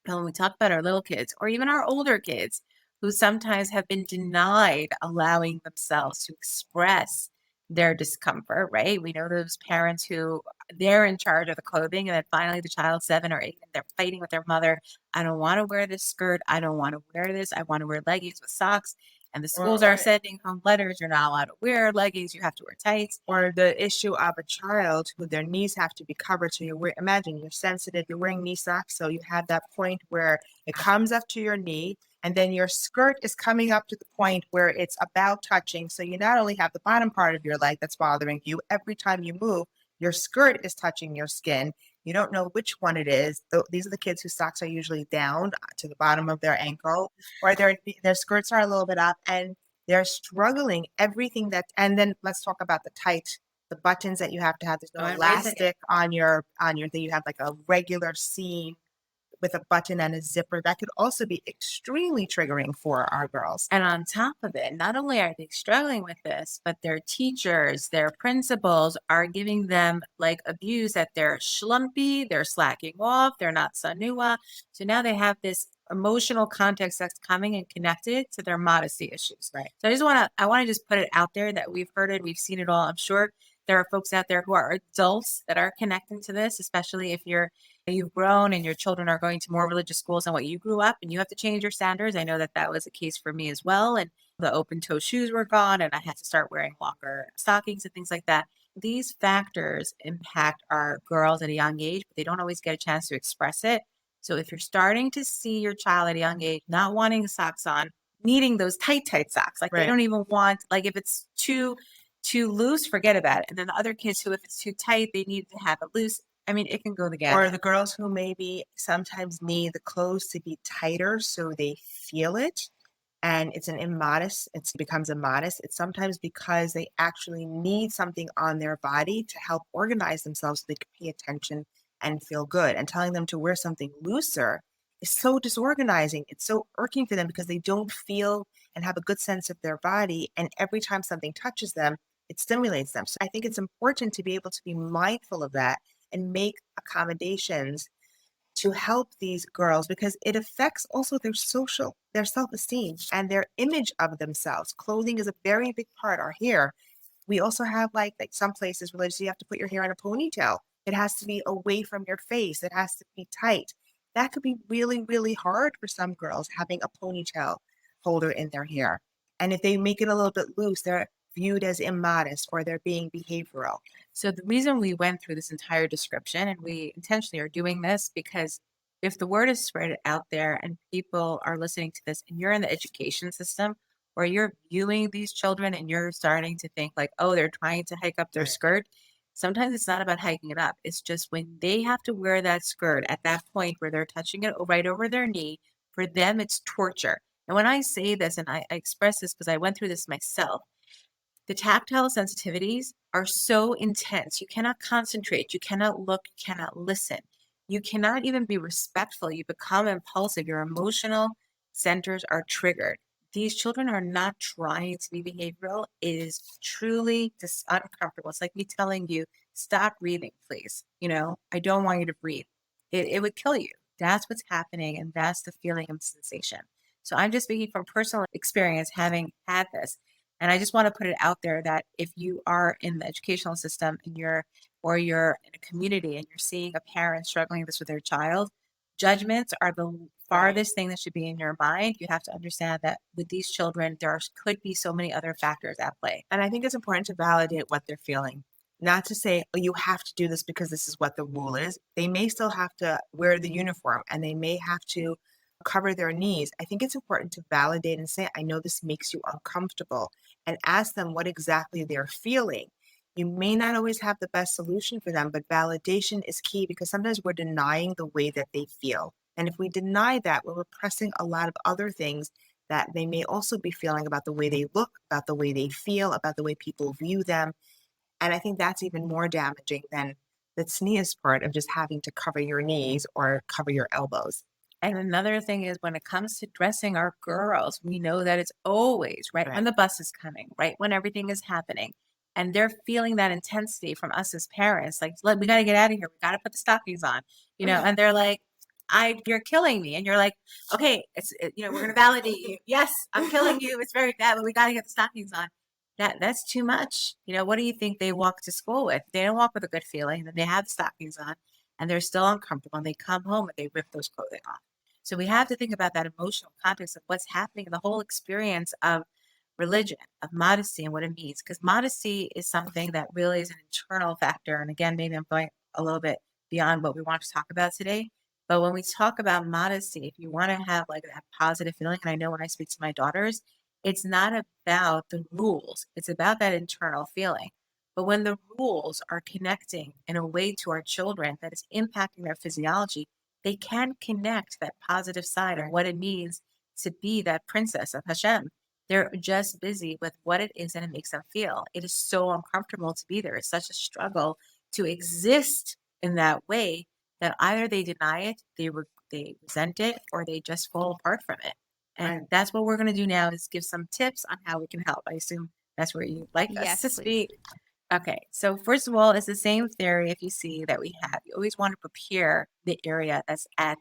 Speaker 2: And when we talk about our little kids or even our older kids who sometimes have been denied allowing themselves to express their discomfort, right? We know those parents who they're in charge of the clothing and then finally the child's 7 or 8 and they're fighting with their mother. I don't want to wear this skirt. I don't want to wear this. I want to wear leggings with socks. And the schools are sending home letters. You're not allowed to wear leggings. You have to wear tights.
Speaker 3: Or the issue of a child who their knees have to be covered. So imagine you're sensitive, you're wearing knee socks. So you have that point where it comes up to your knee and then your skirt is coming up to the point where it's about touching. So you not only have the bottom part of your leg that's bothering you, every time you move, your skirt is touching your skin. You don't know which one it is. These are the kids whose socks are usually down to the bottom of their ankle, or their skirts are a little bit up, and they're struggling. Everything and then let's talk about the buttons that you have to have. There's no elastic on your thing. You have like a regular seam with a button and a zipper. That could also be extremely triggering for our girls.
Speaker 2: And on top of it, not only are they struggling with this, but their teachers, their principals are giving them like abuse that they're schlumpy, they're slacking off, they're not sanua. So now they have this emotional context that's coming and connected to their modesty issues.
Speaker 3: Right.
Speaker 2: So I want to just put it out there that we've heard it, we've seen it all. I'm sure there are folks out there who are adults that are connecting to this, especially if you've grown and your children are going to more religious schools than what you grew up and you have to change your standards. I know that was a case for me as well. And the open toe shoes were gone and I had to start wearing longer stockings and things like that. These factors impact our girls at a young age, but they don't always get a chance to express it. So if you're starting to see your child at a young age not wanting socks on, needing those tight socks, like they don't even want, like if it's too loose, forget about it. And then the other kids who, if it's too tight, they need to have it loose. I mean, it can go together.
Speaker 3: Or the girls who maybe sometimes need the clothes to be tighter so they feel it. And it becomes immodest. It's sometimes because they actually need something on their body to help organize themselves so they can pay attention and feel good. And telling them to wear something looser is so disorganizing. It's so irking for them because they don't feel and have a good sense of their body. And every time something touches them, it stimulates them. So I think it's important to be able to be mindful of that and make accommodations to help these girls, because it affects also their self-esteem and their image of themselves. Clothing is a very big part. Our hair. We also have like some places religiously you have to put your hair in a ponytail. It has to be away from your face. It has to be tight. That could be really, really hard for some girls having a ponytail holder in their hair. And if they make it a little bit loose, they're viewed as immodest or they're being behavioral.
Speaker 2: So the reason we went through this entire description, and we intentionally are doing this because if the word is spread out there and people are listening to this and you're in the education system or you're viewing these children and you're starting to think like, oh, they're trying to hike up their skirt. Sometimes it's not about hiking it up. It's just when they have to wear that skirt at that point where they're touching it right over their knee, for them, it's torture. And when I say this, and I express this because I went through this myself, the tactile sensitivities are so intense. You cannot concentrate. You cannot look. You cannot listen. You cannot even be respectful. You become impulsive. Your emotional centers are triggered. These children are not trying to be behavioral. It is truly just uncomfortable. It's like me telling you, stop breathing, please. I don't want you to breathe. It would kill you. That's what's happening. And that's the feeling and sensation. So I'm just speaking from personal experience, having had this. And I just want to put it out there that if you are in the educational system and you're in a community and you're seeing a parent struggling this with their child, judgments are the farthest thing that should be in your mind. You have to understand that with these children, could be so many other factors at play.
Speaker 3: And I think it's important to validate what they're feeling. Not to say, oh, you have to do this because this is what the rule is. They may still have to wear the uniform and they may have to cover their knees. I think it's important to validate and say, I know this makes you uncomfortable, and ask them what exactly they're feeling. You may not always have the best solution for them, but validation is key because sometimes we're denying the way that they feel. And if we deny that, we're repressing a lot of other things that they may also be feeling about the way they look, about the way they feel, about the way people view them. And I think that's even more damaging than the tznius part of just having to cover your knees or cover your elbows.
Speaker 2: And another thing is when it comes to dressing our girls, we know that it's always right when the bus is coming, right when everything is happening. And they're feeling that intensity from us as parents. Like, we got to get out of here. We got to put the stockings on, and they're like, you're killing me. And you're like, okay, we're going to validate you. Yes, I'm killing you. It's very bad, but we got to get the stockings on. That's too much. What do you think they walk to school with? They don't walk with a good feeling. Then they have the stockings on and they're still uncomfortable and they come home and they rip those clothing off. So we have to think about that emotional context of what's happening in the whole experience of religion, of modesty and what it means. Because modesty is something that really is an internal factor. And again, maybe I'm going a little bit beyond what we want to talk about today. But when we talk about modesty, if you want to have like that positive feeling, and I know when I speak to my daughters, it's not about the rules. It's about that internal feeling. But when the rules are connecting in a way to our children that is impacting their physiology, they can connect that positive side of what it means to be that princess of Hashem. They're just busy with what it is and it makes them feel. It is so uncomfortable to be there. It's such a struggle to exist in that way that either they deny it, they resent it, or they just fall apart from it. And that's what we're going to do now is give some tips on how we can help. I assume that's where you'd like us to speak. Okay, so first of all, it's the same theory if you see that we have. You always want to prepare the area that's at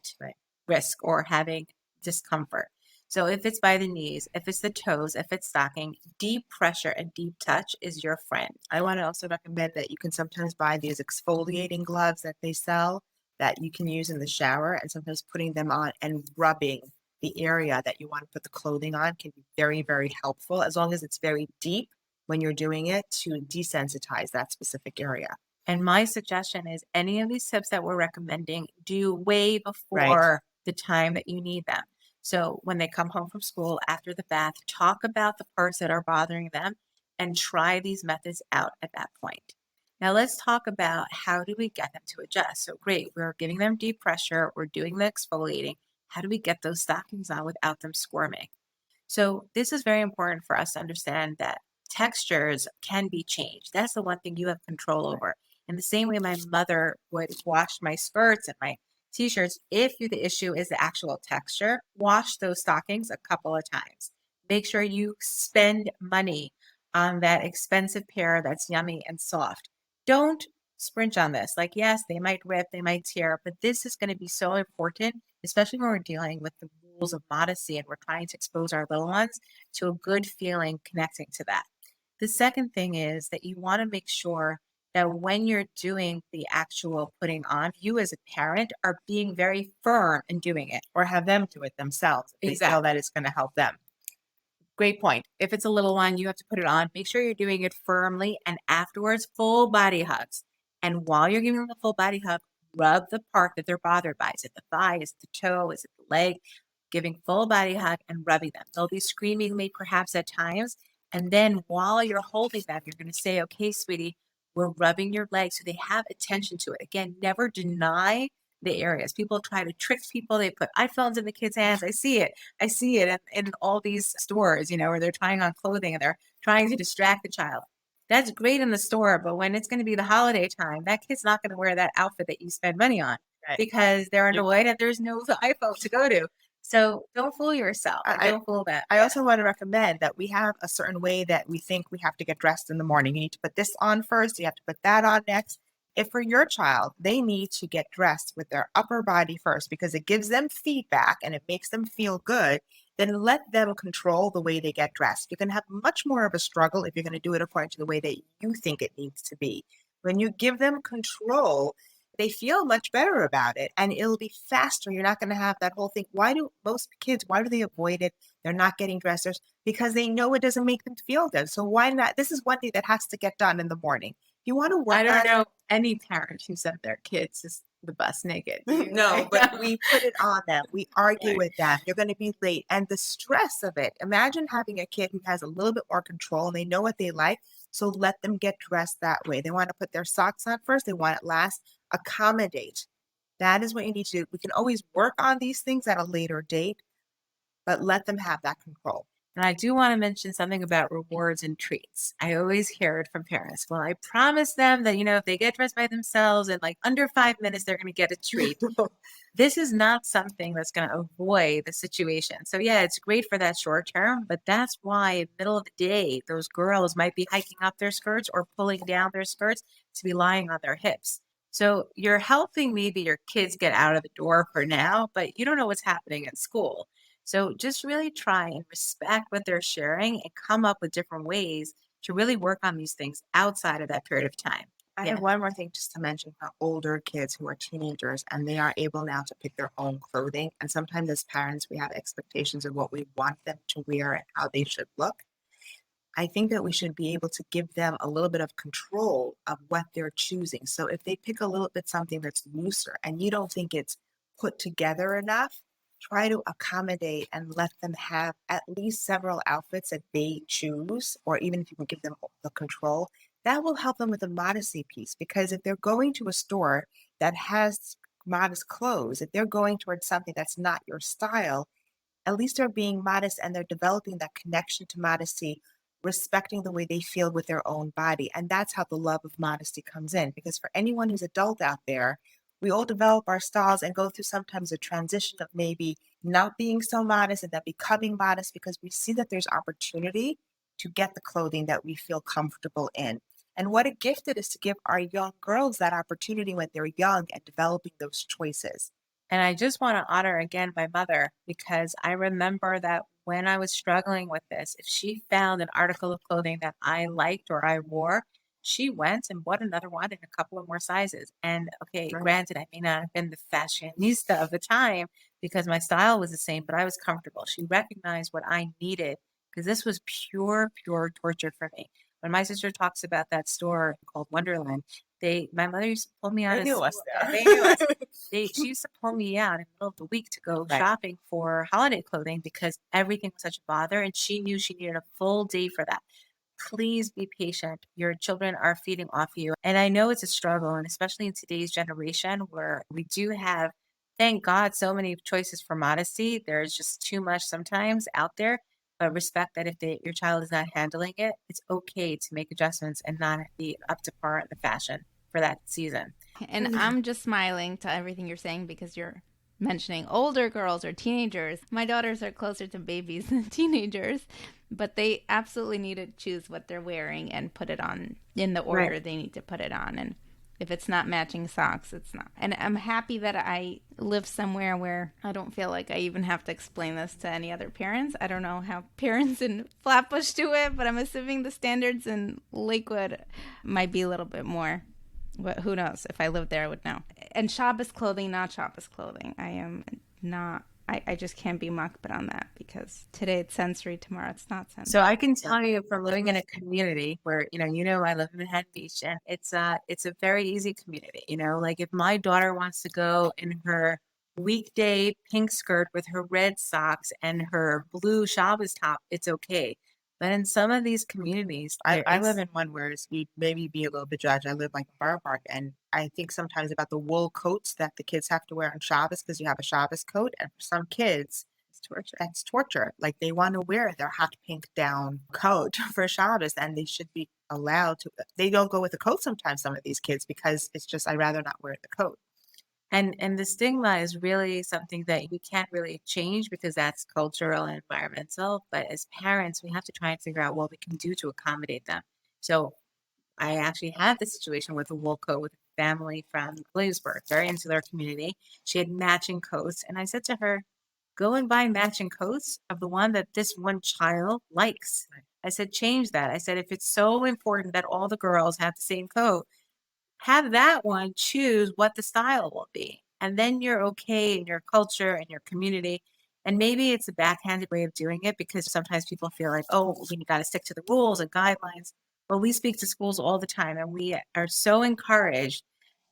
Speaker 2: risk or having discomfort. So if it's by the knees, if it's the toes, if it's stocking, deep pressure and deep touch is your friend.
Speaker 3: I want to also recommend that you can sometimes buy these exfoliating gloves that they sell that you can use in the shower, and sometimes putting them on and rubbing the area that you want to put the clothing on can be very, very helpful, as long as it's very deep when you're doing it, to desensitize that specific area.
Speaker 2: And my suggestion is any of these tips that we're recommending, do way before the time that you need them. So when they come home from school after the bath, talk about the parts that are bothering them and try these methods out at that point. Now let's talk about how do we get them to adjust. So great, we're giving them deep pressure, we're doing the exfoliating. How do we get those stockings on without them squirming? So this is very important for us to understand that textures can be changed. That's the one thing you have control over. In the same way my mother would wash my skirts and my t-shirts, if the issue is the actual texture, wash those stockings a couple of times. Make sure you spend money on that expensive pair that's yummy and soft. Don't springe on this. Like, yes, they might rip, they might tear, but this is going to be so important, especially when we're dealing with the rules of modesty and we're trying to expose our little ones to a good feeling connecting to that. The second thing is that you want to make sure that when you're doing the actual putting on, you as a parent are being very firm in doing it.
Speaker 3: Or have them do it themselves if they feel that it's going to help them.
Speaker 2: Great point. If it's a little one, you have to put it on. Make sure you're doing it firmly, and afterwards, full body hugs. And while you're giving them the full body hug, rub the part that they're bothered by. Is it the thigh? Is it the toe? Is it the leg? Giving full body hug and rubbing them. They'll be screaming me perhaps at times. And then while you're holding them, you're going to say, okay, sweetie, we're rubbing your leg so they have attention to it. Again, never deny the areas. People try to trick people. They put iPhones in the kids' hands. I see it in all these stores, where they're trying on clothing and they're trying to distract the child. That's great in the store, but when it's going to be the holiday time, that kid's not going to wear that outfit that you spend money on because they're annoyed and there's no iPhone to go to. So don't fool yourself. Don't fool them.
Speaker 3: I also want to recommend that we have a certain way that we think we have to get dressed in the morning. You need to put this on first. You have to put that on next. If for your child, they need to get dressed with their upper body first because it gives them feedback and it makes them feel good, then let them control the way they get dressed. You can have much more of a struggle if you're going to do it according to the way that you think it needs to be. When you give them control, they feel much better about it and it'll be faster. You're not going to have that whole thing. Why do they avoid it? They're not getting dressers because they know it doesn't make them feel good. So why not? This is one thing that has to get done in the morning. You want to work.
Speaker 2: I don't know any parent who sent their kids to the bus naked.
Speaker 3: No, but we put it on them. We argue with them. You're going to be late. And the stress of it. Imagine having a kid who has a little bit more control and they know what they like. So let them get dressed that way. They want to put their socks on first. They want it last. Accommodate. That is what you need to do. We can always work on these things at a later date, but let them have that control.
Speaker 2: And I do want to mention something about rewards and treats. I always hear it from parents. Well, I promise them that, if they get dressed by themselves in like under 5 minutes, they're going to get a treat. This is not something that's going to avoid the situation. So yeah, it's great for that short term, but that's why in the middle of the day, those girls might be hiking up their skirts or pulling down their skirts to be lying on their hips. So you're helping maybe your kids get out of the door for now, but you don't know what's happening at school. So just really try and respect what they're sharing and come up with different ways to really work on these things outside of that period of time.
Speaker 3: I have one more thing just to mention for older kids who are teenagers and they are able now to pick their own clothing. And sometimes as parents, we have expectations of what we want them to wear and how they should look. I think that we should be able to give them a little bit of control of what they're choosing. So if they pick a little bit something that's looser and you don't think it's put together enough, try to accommodate and let them have at least several outfits that they choose, or even if you can give them the control, that will help them with the modesty piece. Because if they're going to a store that has modest clothes, if they're going towards something that's not your style, at least they're being modest and they're developing that connection to modesty, respecting the way they feel with their own body. And that's how the love of modesty comes in. Because for anyone who's adult out there, we all develop our styles and go through sometimes a transition of maybe not being so modest and then becoming modest because we see that there's opportunity to get the clothing that we feel comfortable in. And what a gift it is to give our young girls that opportunity when they're young and developing those choices.
Speaker 2: And I just want to honor again my mother because I remember that when I was struggling with this, if she found an article of clothing that I liked or I wore, she went and bought another one in a couple of more sizes. And granted, I may not have been the fashionista of the time because my style was the same, but I was comfortable. She recognized what I needed because this was pure torture for me. When my sister talks about that store called Wonderland, my mother used to pull me out.
Speaker 3: They knew us there.
Speaker 2: They knew us. She used to pull me out in the middle of the week to go shopping for holiday clothing because everything was such a bother, and she knew she needed a full day for that. Please be patient. Your children are feeding off you. And I know it's a struggle, and especially in today's generation where we do have, thank God, so many choices for modesty. There's just too much sometimes out there. But respect that if your child is not handling it, it's okay to make adjustments and not be up to par in the fashion for that season.
Speaker 1: And I'm just smiling to everything you're saying because you're mentioning older girls or teenagers. My daughters are closer to babies than teenagers, but they absolutely need to choose what they're wearing and put it on in the order they need to put it on. And If it's not matching socks, it's not. And I'm happy that I live somewhere where I don't feel like I even have to explain this to any other parents. I don't know how parents in Flatbush do it, but I'm assuming the standards in Lakewood might be a little bit more. But who knows? If I lived there, I would know. And Shabbos clothing, not Shabbos clothing. I am not... I just can't be makbid on that because today it's sensory, tomorrow it's not sensory.
Speaker 2: So I can tell you from living in a community where, I live in Manhattan Beach, and it's a very easy community. Like if my daughter wants to go in her weekday pink skirt with her red socks and her blue Shabbos top, it's okay. But in some of these communities,
Speaker 3: I live in one where we maybe be a little bit judged. I live like in Borough Park, and I think sometimes about the wool coats that the kids have to wear on Shabbos because you have a Shabbos coat, and for some kids, it's torture. It's torture. Like they want to wear their hot pink down coat for Shabbos, and they should be allowed to. They don't go with the coat sometimes. Some of these kids because it's just I'd rather not wear the coat.
Speaker 2: And the stigma is really something that you can't really change because that's cultural and environmental. But as parents, we have to try and figure out what we can do to accommodate them. So I actually had this situation with a wool coat with a family from Williamsburg, very insular community. She had matching coats. And I said to her, go and buy matching coats of the one that this one child likes. I said, change that. I said, if it's so important that all the girls have the same coat, have that one choose what the style will be. And then you're okay in your culture and your community. And maybe it's a backhanded way of doing it because sometimes people feel like, oh, we got to stick to the rules and guidelines. Well, we speak to schools all the time, and we are so encouraged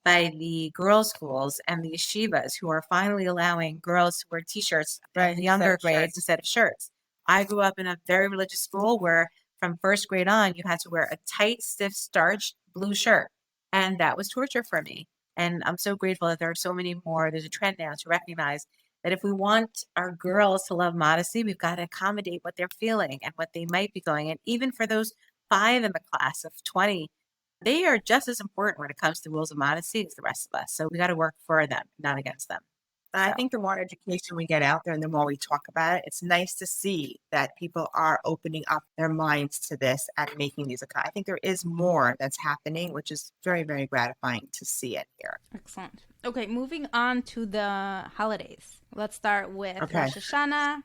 Speaker 2: by the girls' schools and the yeshivas who are finally allowing girls to wear T-shirts in the younger grades instead of shirts. I grew up in a very religious school where from first grade on, you had to wear a tight, stiff, starched blue shirt. And that was torture for me. And I'm so grateful that there are so many more. There's a trend now to recognize that if we want our girls to love modesty, we've got to accommodate what they're feeling and what they might be going. And even for those 5 in the class of 20, they are just as important when it comes to rules of modesty as the rest of us. So we got to work for them, not against them.
Speaker 3: I think the more education we get out there and the more we talk about it, it's nice to see that people are opening up their minds to this and making these. I think there is more that's happening, which is very, very gratifying to see it here.
Speaker 1: Excellent. Okay, moving on to the holidays. Let's start with Rosh Hashanah.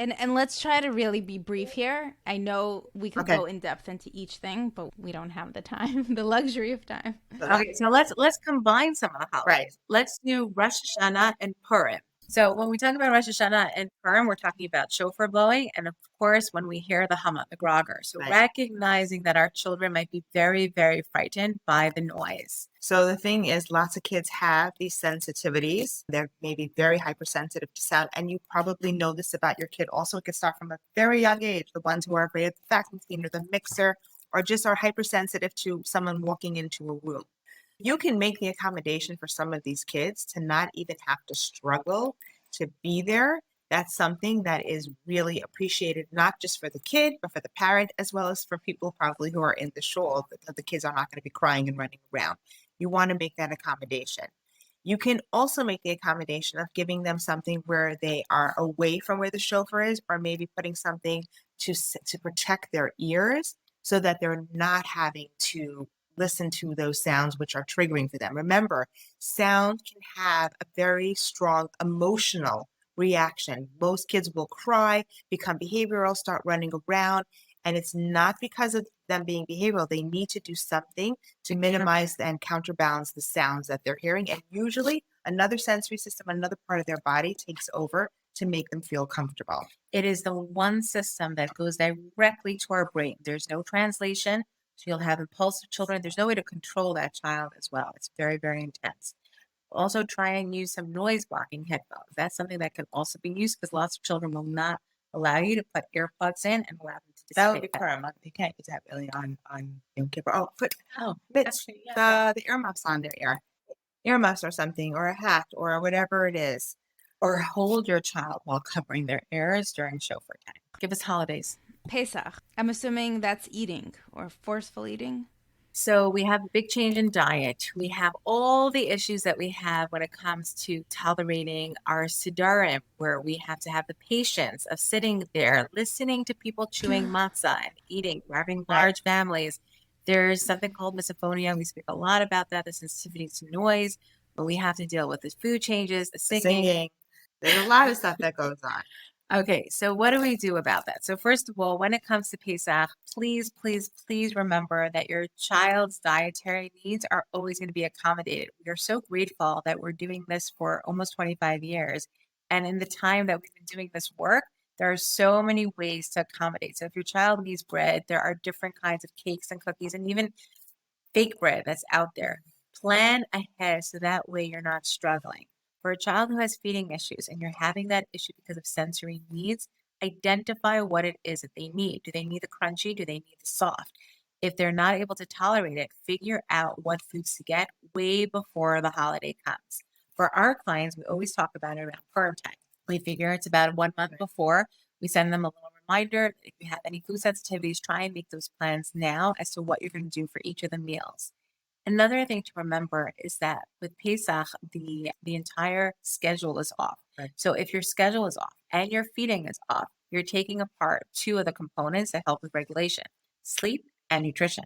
Speaker 1: And let's try to really be brief here. I know we could go in depth into each thing, but we don't have the time, the luxury of time.
Speaker 2: Okay, so let's combine some of the holidays.
Speaker 3: Right.
Speaker 2: Let's do Rosh Hashanah and Purim. So when we talk about Rosh Hashanah and Purim, we're talking about shofar blowing, and of course, when we hear the Hama, the grogger. So recognizing that our children might be very, very frightened by the noise.
Speaker 3: So the thing is, lots of kids have these sensitivities. They're maybe very hypersensitive to sound, and you probably know this about your kid. Also, it can start from a very young age. The ones who are afraid of the vacuum cleaner, the mixer, or just are hypersensitive to someone walking into a room. You can make the accommodation for some of these kids to not even have to struggle to be there. That's something that is really appreciated, not just for the kid, but for the parent, as well as for people probably who are in the shul. The kids are not going to be crying and running around. You want to make that accommodation. You can also make the accommodation of giving them something where they are away from where the shofar is, or maybe putting something to protect their ears so that they're not having to listen to those sounds which are triggering for them. Remember, sound can have a very strong emotional reaction. Most kids will cry, become behavioral, start running around, and it's not because of them being behavioral. They need to do something to minimize and counterbalance the sounds that they're hearing. And usually another sensory system, another part of their body takes over to make them feel comfortable.
Speaker 2: It is the one system that goes directly to our brain. There's no translation. So you'll have impulsive children. There's no way to control that child as well. It's very, very intense. Also try and use some noise blocking headphones. That's something that can also be used because lots of children will not allow you to put earplugs in and allow them to dissipate.
Speaker 3: That would be Purim. They can't use that really on Yom Kippur. The earmuffs on their ear. Earmuffs or something, or a hat, or whatever it is.
Speaker 2: Or hold your child while covering their ears during shofar time. Give us holidays.
Speaker 1: Pesach. I'm assuming that's eating or forceful eating.
Speaker 2: So we have a big change in diet. We have all the issues that we have when it comes to tolerating our sidarim, where we have to have the patience of sitting there, listening to people chewing matzah and eating, having large families. There's something called misophonia. We speak a lot about that, the sensitivity to noise, but we have to deal with the food changes, the singing.
Speaker 3: There's a lot of stuff that goes on.
Speaker 2: Okay, so what do we do about that? So first of all, when it comes to Pesach, please, please, please remember that your child's dietary needs are always going to be accommodated. We are so grateful that we're doing this for almost 25 years. And in the time that we've been doing this work, there are so many ways to accommodate. So if your child needs bread, there are different kinds of cakes and cookies and even fake bread that's out there. Plan ahead so that way you're not struggling. For a child who has feeding issues and you're having that issue because of sensory needs, identify what it is that they need. Do they need the crunchy? Do they need the soft? If they're not able to tolerate it, figure out what foods to get way before the holiday comes. For our clients, we always talk about it around Purim time. We figure it's about 1 month before. We send them a little reminder. If you have any food sensitivities, try and make those plans now as to what you're going to do for each of the meals. Another thing to remember is that with Pesach, the entire schedule is off.
Speaker 3: Right.
Speaker 2: So if your schedule is off and your feeding is off, you're taking apart two of the components that help with regulation, sleep and nutrition.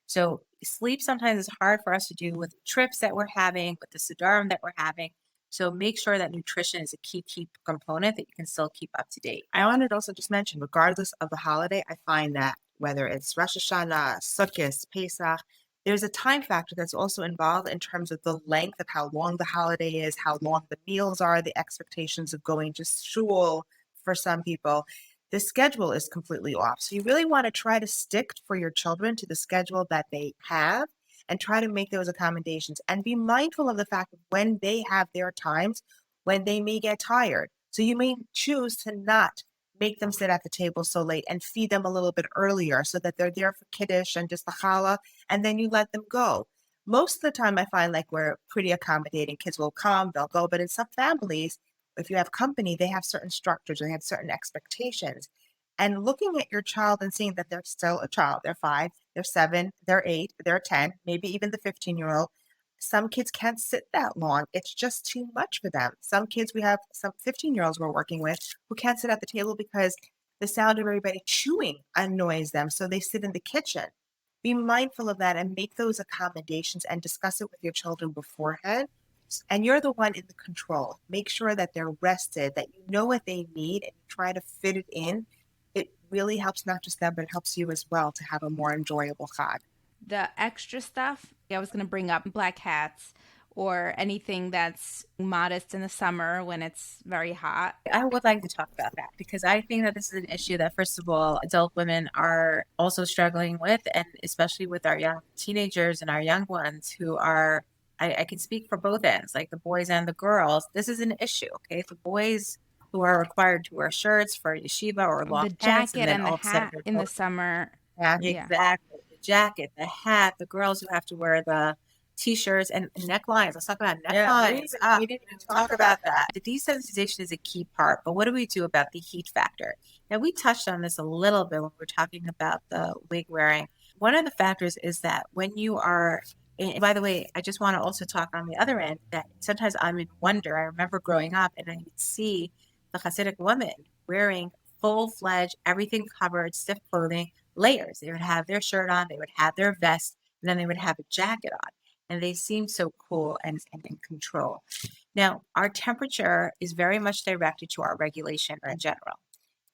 Speaker 2: So sleep sometimes is hard for us to do with trips that we're having, with the Siddharam that we're having. So make sure that nutrition is a key component that you can still keep up to date.
Speaker 3: I wanted to also just mention, regardless of the holiday, I find that whether it's Rosh Hashanah, Sukkot, Pesach, there's a time factor that's also involved in terms of the length of how long the holiday is, how long the meals are, the expectations of going to shul for some people. The schedule is completely off. So you really want to try to stick for your children to the schedule that they have and try to make those accommodations and be mindful of the fact that when they have their times, when they may get tired. So you may choose to not make them sit at the table so late and feed them a little bit earlier so that they're there for Kiddush and just the challah, and then you let them go. Most of the time, I find like we're pretty accommodating. Kids will come, they'll go. But in some families, if you have company, they have certain structures, they have certain expectations. And looking at your child and seeing that they're still a child, they're 5, they're 7, they're 8, they're 10, maybe even the 15-year-old. Some kids can't sit that long. It's just too much for them. Some kids, we have some 15-year-olds we're working with who can't sit at the table because the sound of everybody chewing annoys them. So they sit in the kitchen. Be mindful of that and make those accommodations and discuss it with your children beforehand. And you're the one in the control. Make sure that they're rested, that you know what they need and try to fit it in. It really helps not just them, but it helps you as well to have a more enjoyable Chag.
Speaker 1: The extra stuff, I was going to bring up black hats or anything that's modest in the summer when it's very hot.
Speaker 2: I would like to talk about that because I think that this is an issue that, first of all, adult women are also struggling with, and especially with our young teenagers and our young ones who are, I can speak for both ends, like the boys and the girls. This is an issue, okay? The boys who are required to wear shirts for yeshiva or long
Speaker 1: The
Speaker 2: pants,
Speaker 1: jacket and the
Speaker 2: all of a sudden
Speaker 1: hat in the summer.
Speaker 2: yeah,
Speaker 1: Yeah.
Speaker 2: exactly. The jacket, the hat, the girls who have to wear the t-shirts and necklines. Let's talk about necklines.
Speaker 3: We didn't even talk about that.
Speaker 2: The desensitization is a key part, but what do we do about the heat factor? Now, we touched on this a little bit when we were talking about the wig wearing. One of the factors is that when you are, and by the way, I just want to also talk on the other end that sometimes I'm in wonder. I remember growing up and I would see the Hasidic woman wearing full-fledged, everything covered, stiff clothing, layers. They would have their shirt on, they would have their vest, and then they would have a jacket on. And they seem so cool and in control. Now, our temperature is very much directed to our regulation in general.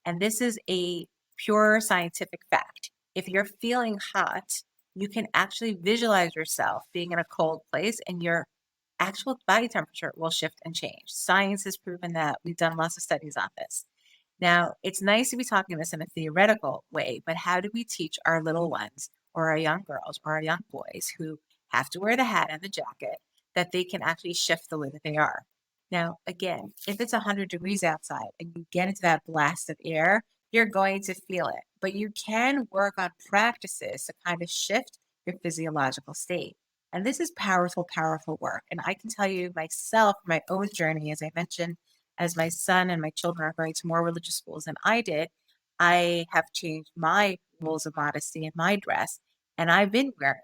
Speaker 2: And this is a pure scientific fact. If you're feeling hot, you can actually visualize yourself being in a cold place and your actual body temperature will shift and change. Science has proven that. We've done lots of studies on this. Now, it's nice to be talking this in a theoretical way, but how do we teach our little ones or our young girls or our young boys who have to wear the hat and the jacket that they can actually shift the way that they are? Now, again, if it's 100 degrees outside and you get into that blast of air, you're going to feel it. But you can work on practices to kind of shift your physiological state. And this is powerful, powerful work. And I can tell you myself, my own journey, as I mentioned, as my son and my children are going to more religious schools than I did, I have changed my rules of modesty in my dress. And I've been wearing,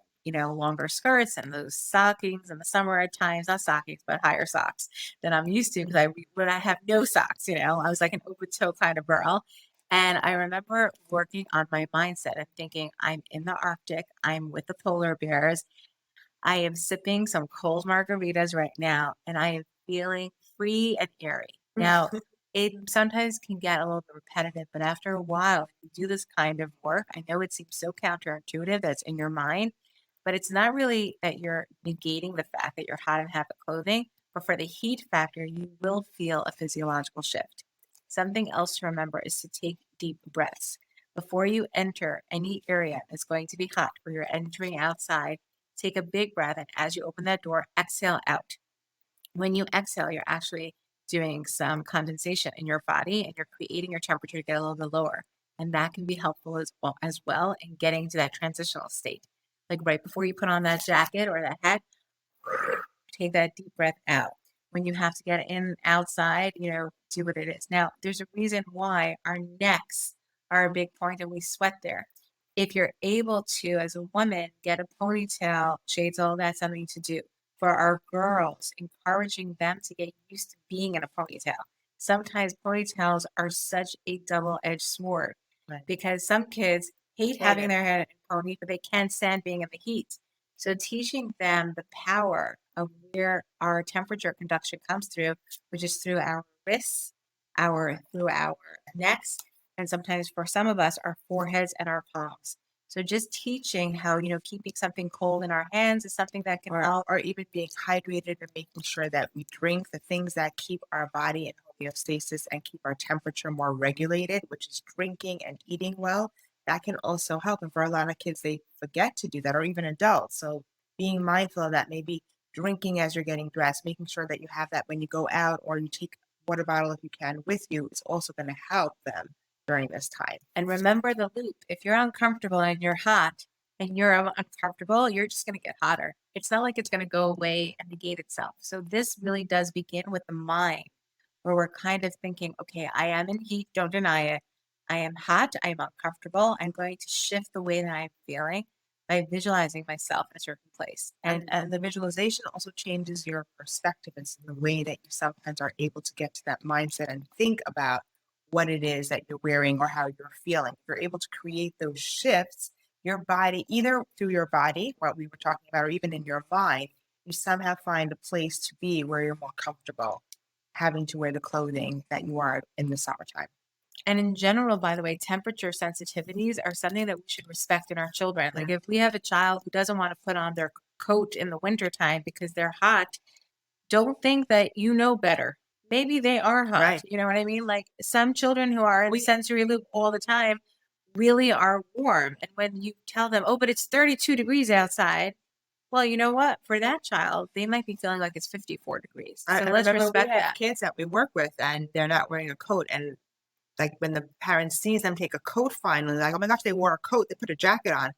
Speaker 2: longer skirts and those stockings in the summer at times, not stockings, but higher socks than I'm used to because when I have no socks, I was like an open toe kind of girl. And I remember working on my mindset and thinking, I'm in the Arctic, I'm with the polar bears, I am sipping some cold margaritas right now, and I am feeling free and airy. Now, it sometimes can get a little bit repetitive, but after a while, if you do this kind of work, I know it seems so counterintuitive that's in your mind, but it's not really that you're negating the fact that you're hot and have the clothing, but for the heat factor, you will feel a physiological shift. Something else to remember is to take deep breaths. Before you enter any area that's going to be hot, or you're entering outside, take a big breath. And as you open that door, exhale out. When you exhale, you're actually doing some condensation in your body and you're creating your temperature to get a little bit lower. And that can be helpful as well in getting to that transitional state. Like right before you put on that jacket or that hat, take that deep breath out. When you have to get in outside, do what it is. Now, there's a reason why our necks are a big point and we sweat there. If you're able to, as a woman, get a ponytail, shades, all that's something to do. For our girls, encouraging them to get used to being in a ponytail. Sometimes ponytails are such a double-edged sword because some kids hate having their hair in a pony, but they can't stand being in the heat. So teaching them the power of where our temperature conduction comes through, which is through our wrists, through our necks, and sometimes for some of us, our foreheads and our palms. So just teaching how, keeping something cold in our hands is something that can help.
Speaker 3: Or even being hydrated and making sure that we drink the things that keep our body in homeostasis and keep our temperature more regulated, which is drinking and eating well. That can also help. And for a lot of kids, they forget to do that, or even adults. So being mindful of that, maybe drinking as you're getting dressed, making sure that you have that when you go out, or you take a water bottle if you can with you, is also going to help them during this time.
Speaker 2: And remember the loop. If you're uncomfortable and you're hot and you're uncomfortable, you're just going to get hotter. It's not like it's going to go away and negate itself. So this really does begin with the mind, where we're kind of thinking, okay, I am in heat, don't deny it. I am hot, I am uncomfortable. I'm going to shift the way that I'm feeling by visualizing myself in a certain place.
Speaker 3: And the visualization also changes your perspective. It's the way that you sometimes are able to get to that mindset and think about what it is that you're wearing or how you're feeling. If you're able to create those shifts, your body, either through your body, what we were talking about, or even in your mind, you somehow find a place to be where you're more comfortable having to wear the clothing that you are in the summertime.
Speaker 2: And in general, by the way, temperature sensitivities are something that we should respect in our children. Like if we have a child who doesn't want to put on their coat in the wintertime because they're hot, don't think that you know better. Maybe they are hot.
Speaker 3: Right.
Speaker 2: You know what I mean? Like some children who are in the sensory loop all the time really are warm. And when you tell them, oh, but it's 32 degrees outside, well, you know what? For that child, they might be feeling like it's 54 degrees. So let's respect
Speaker 3: we have
Speaker 2: that.
Speaker 3: kids that we work with and they're not wearing a coat, and like when the parent sees them take a coat finally, like, oh my gosh, they wore a coat, they put a jacket on.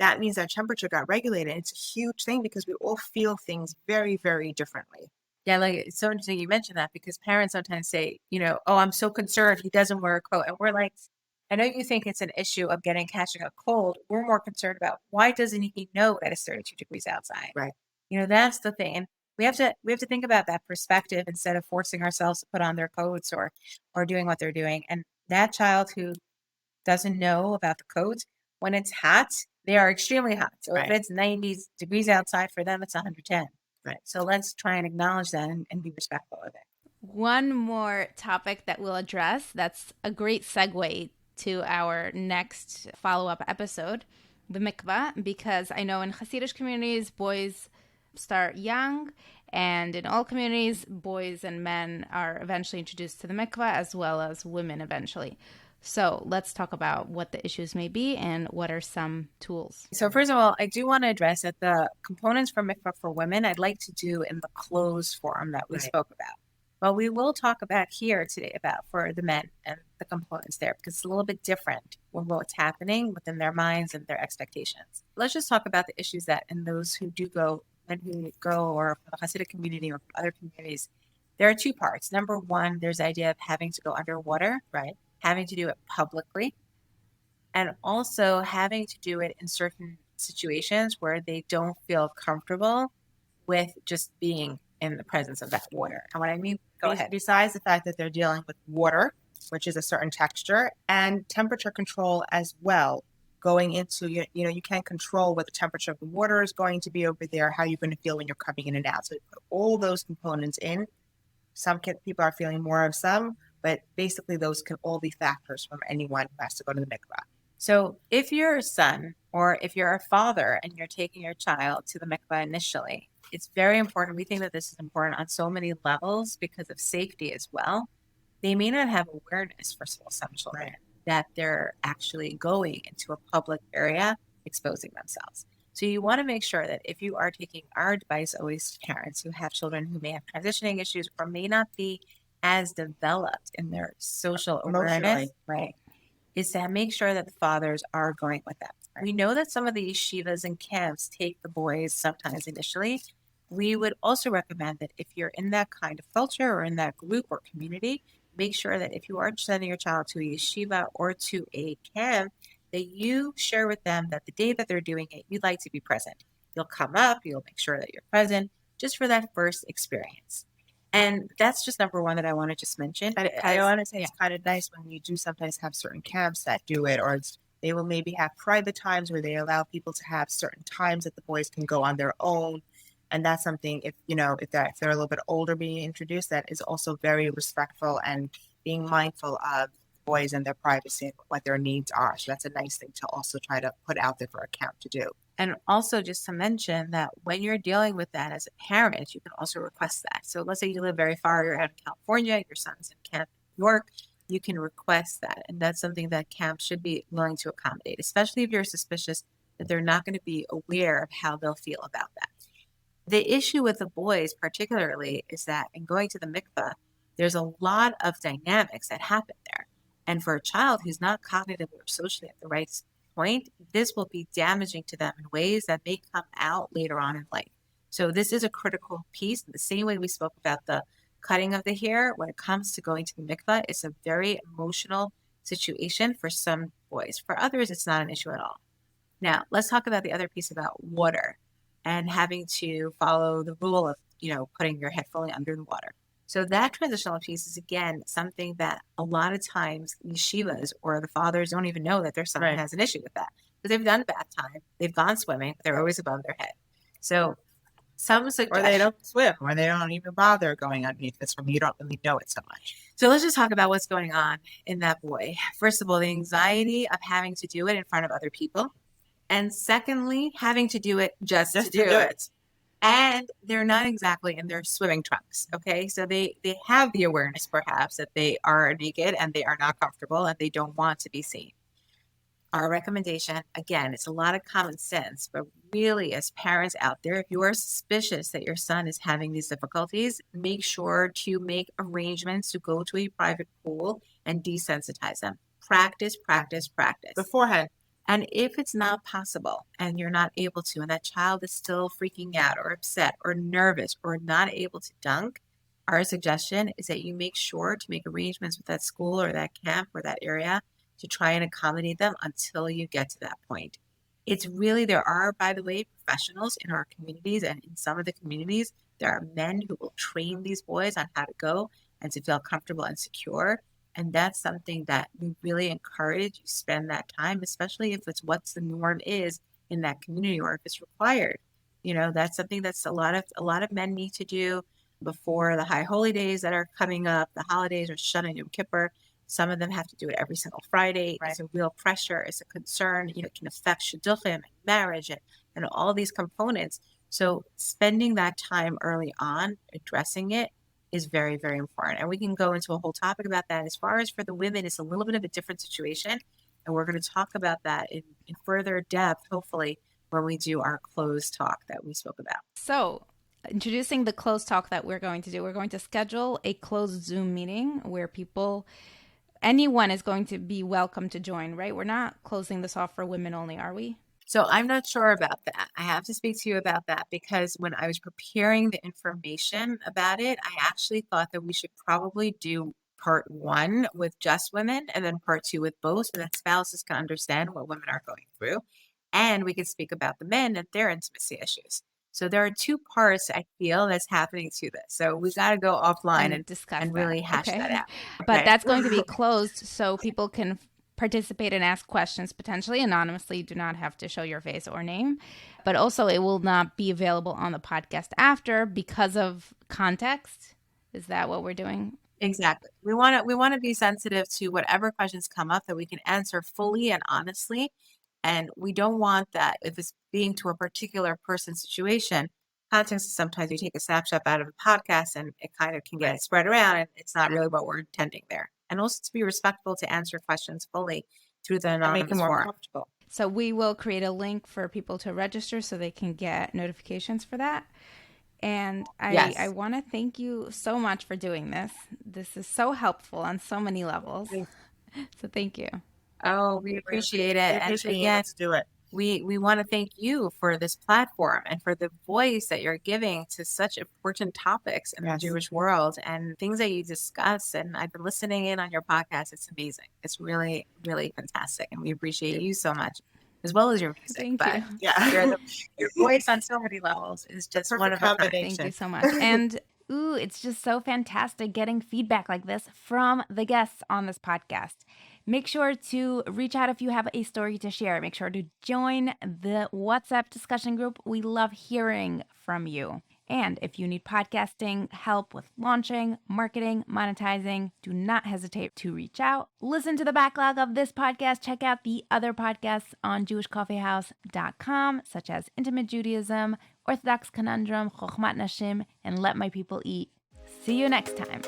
Speaker 3: That means their temperature got regulated. It's a huge thing because we all feel things very, very differently.
Speaker 2: Yeah, like it's so interesting you mentioned that because parents sometimes say, oh, I'm so concerned he doesn't wear a coat. And we're like, I know you think it's an issue of catching a cold. We're more concerned about why doesn't he know that it's 32 degrees outside?
Speaker 3: Right.
Speaker 2: That's the thing. And we have to think about that perspective instead of forcing ourselves to put on their coats or doing what they're doing. And that child who doesn't know about the codes, when it's hot, they are extremely hot. So if it's 90 degrees outside, for them, it's 110.
Speaker 3: Right.
Speaker 2: So let's try and acknowledge that and be respectful of it.
Speaker 1: One more topic that we'll address that's a great segue to our next follow-up episode, the mikvah, because I know in Hasidic communities, boys start young, and in all communities, boys and men are eventually introduced to the mikvah, as well as women eventually. So let's talk about what the issues may be and what are some tools.
Speaker 2: So first of all, I do want to address that the components for mikvah for women, I'd like to do in the closed forum that we spoke about. But we will talk about here today about for the men and the components there, because it's a little bit different with what's happening within their minds and their expectations. Let's just talk about the issues that in those who do go and who go, or from the Hasidic community or from other communities, there are two parts. Number one, there's the idea of having to go underwater, right? Having to do it publicly, and also having to do it in certain situations where they don't feel comfortable with just being in the presence of that water. And what I mean, go ahead.
Speaker 3: Besides the fact that they're dealing with water, which is a certain texture, and temperature control as well. Going into, you can control what the temperature of the water is going to be over there, how you're going to feel when you're coming in and out. So you put all those components in. People are feeling more of some, but basically those can all be factors from anyone who has to go to the mikvah.
Speaker 2: So if you're a son or if you're a father and you're taking your child to the mikvah initially, it's very important. We think that this is important on so many levels because of safety as well. They may not have awareness, first of all, some children, that they're actually going into a public area, exposing themselves. So you want to make sure that if you are taking our advice always to parents who have children who may have transitioning issues or may not be as developed in their social awareness, right, is to make sure that the fathers are going with them. We know that some of the yeshivas and camps take the boys sometimes initially. We would also recommend that if you're in that kind of culture or in that group or community, make sure that if you are sending your child to a yeshiva or to a camp, that you share with them that the day that they're doing it, you'd like to be present. You'll come up, you'll make sure that you're present just for that first experience. And that's just number one that I want to just mention.
Speaker 3: I want to say it's kind of nice when you do sometimes have certain camps that do it, or they will maybe have private times where they allow people to have certain times that the boys can go on their own. And that's something, if they're a little bit older being introduced, that is also very respectful and being mindful of boys and their privacy and what their needs are. So that's a nice thing to also try to put out there for a camp to do.
Speaker 2: And also just to mention that when you're dealing with that as a parent, you can also request that. So let's say you live very far, you're out in California, your son's in Camp New York, you can request that. And that's something that camp should be willing to accommodate, especially if you're suspicious that they're not going to be aware of how they'll feel about that. The issue with the boys particularly is that in going to the mikveh, there's a lot of dynamics that happen there. And for a child who's not cognitively or socially at the right point, this will be damaging to them in ways that may come out later on in life. So this is a critical piece. In the same way we spoke about the cutting of the hair, when it comes to going to the mikveh, it's a very emotional situation for some boys. For others, it's not an issue at all. Now, let's talk about the other piece about water and having to follow the rule of, putting your head fully under the water. So that transitional piece is, again, something that a lot of times yeshivas or the fathers don't even know that their son has an issue with that. Because they've done bath time, they've gone swimming, but they're always above their head. So some suggest...
Speaker 3: Or they don't swim, or they don't even bother going underneath this one. You don't really know it so much.
Speaker 2: So let's just talk about what's going on in that boy. First of all, the anxiety of having to do it in front of other people. And secondly, having to do it just to do it. And they're not exactly in their swimming trunks, okay? So they have the awareness, perhaps, that they are naked and they are not comfortable and they don't want to be seen. Our recommendation, again, it's a lot of common sense, but really, as parents out there, if you are suspicious that your son is having these difficulties, make sure to make arrangements to go to a private pool and desensitize them. Practice, practice, practice.
Speaker 3: Beforehand.
Speaker 2: And if it's not possible and you're not able to, and that child is still freaking out or upset or nervous or not able to dunk, our suggestion is that you make sure to make arrangements with that school or that camp or that area to try and accommodate them until you get to that point. It's really, there are, by the way, professionals in our communities, and in some of the communities, there are men who will train these boys on how to go and to feel comfortable and secure. And that's something that we really encourage you spend that time, especially if it's what the norm is in that community or if it's required. That's something that's a lot of men need to do before the high holy days that are coming up, the holidays, or Rosh Hashanah and Yom Kippur. Some of them have to do it every single Friday. Right. It's a real pressure. It's a concern. It can affect shidduchim and marriage and all these components. So spending that time early on, addressing it, is very, very important. And we can go into a whole topic about that. As far as for the women, it's a little bit of a different situation. And we're going to talk about that in further depth, hopefully, when we do our closed talk that we spoke about.
Speaker 1: So introducing the closed talk that we're going to do, we're going to schedule a closed Zoom meeting where anyone is going to be welcome to join, right? We're not closing this off for women only, are we?
Speaker 2: So I'm not sure about that. I have to speak to you about that because when I was preparing the information about it, I actually thought that we should probably do part 1 with just women and then part 2 with both so that spouses can understand what women are going through. And we can speak about the men and their intimacy issues. So there are two parts I feel that's happening to this. So we got to go offline and
Speaker 1: discuss
Speaker 2: and
Speaker 1: that.
Speaker 2: really hash that out.
Speaker 1: But
Speaker 2: Okay.
Speaker 1: that's going to be closed so people can participate and ask questions potentially anonymously. You do not have to show your face or name. But also it will not be available on the podcast after because of context. Is that what we're doing?
Speaker 2: Exactly. We want to be sensitive to whatever questions come up that we can answer fully and honestly. And we don't want that if it's being to a particular person's situation. Context is sometimes you take a snapshot out of a podcast and it kind of can get spread around and it's not really what we're intending there. And also to be respectful to answer questions fully through the anonymous forum.
Speaker 3: Comfortable.
Speaker 1: So we will create a link for people to register so they can get notifications for that. And I want to thank you so much for doing this. This is so helpful on so many levels. So thank you.
Speaker 2: Oh, we appreciate it. And again,
Speaker 3: let's do it.
Speaker 2: we want to thank you for this platform and for the voice that you're giving to such important topics in the Jewish world and things that you discuss. And I've been listening in on your podcast. It's amazing. It's really, really fantastic. And we appreciate you so much, as well as your music.
Speaker 1: Thank
Speaker 2: but
Speaker 1: you.
Speaker 3: Yeah.
Speaker 2: Your voice on so many levels is just
Speaker 3: Perfect
Speaker 2: one of a kind.
Speaker 3: combination.
Speaker 1: Thank you so much. And it's just so fantastic getting feedback like this from the guests on this podcast. Make sure to reach out if you have a story to share. Make sure to join the WhatsApp discussion group. We love hearing from you. And if you need podcasting help with launching, marketing, monetizing, do not hesitate to reach out. Listen to the backlog of this podcast. Check out the other podcasts on jewishcoffeehouse.com, such as Intimate Judaism, Orthodox Conundrum, Chokhmat Nashim, and Let My People Eat. See you next time.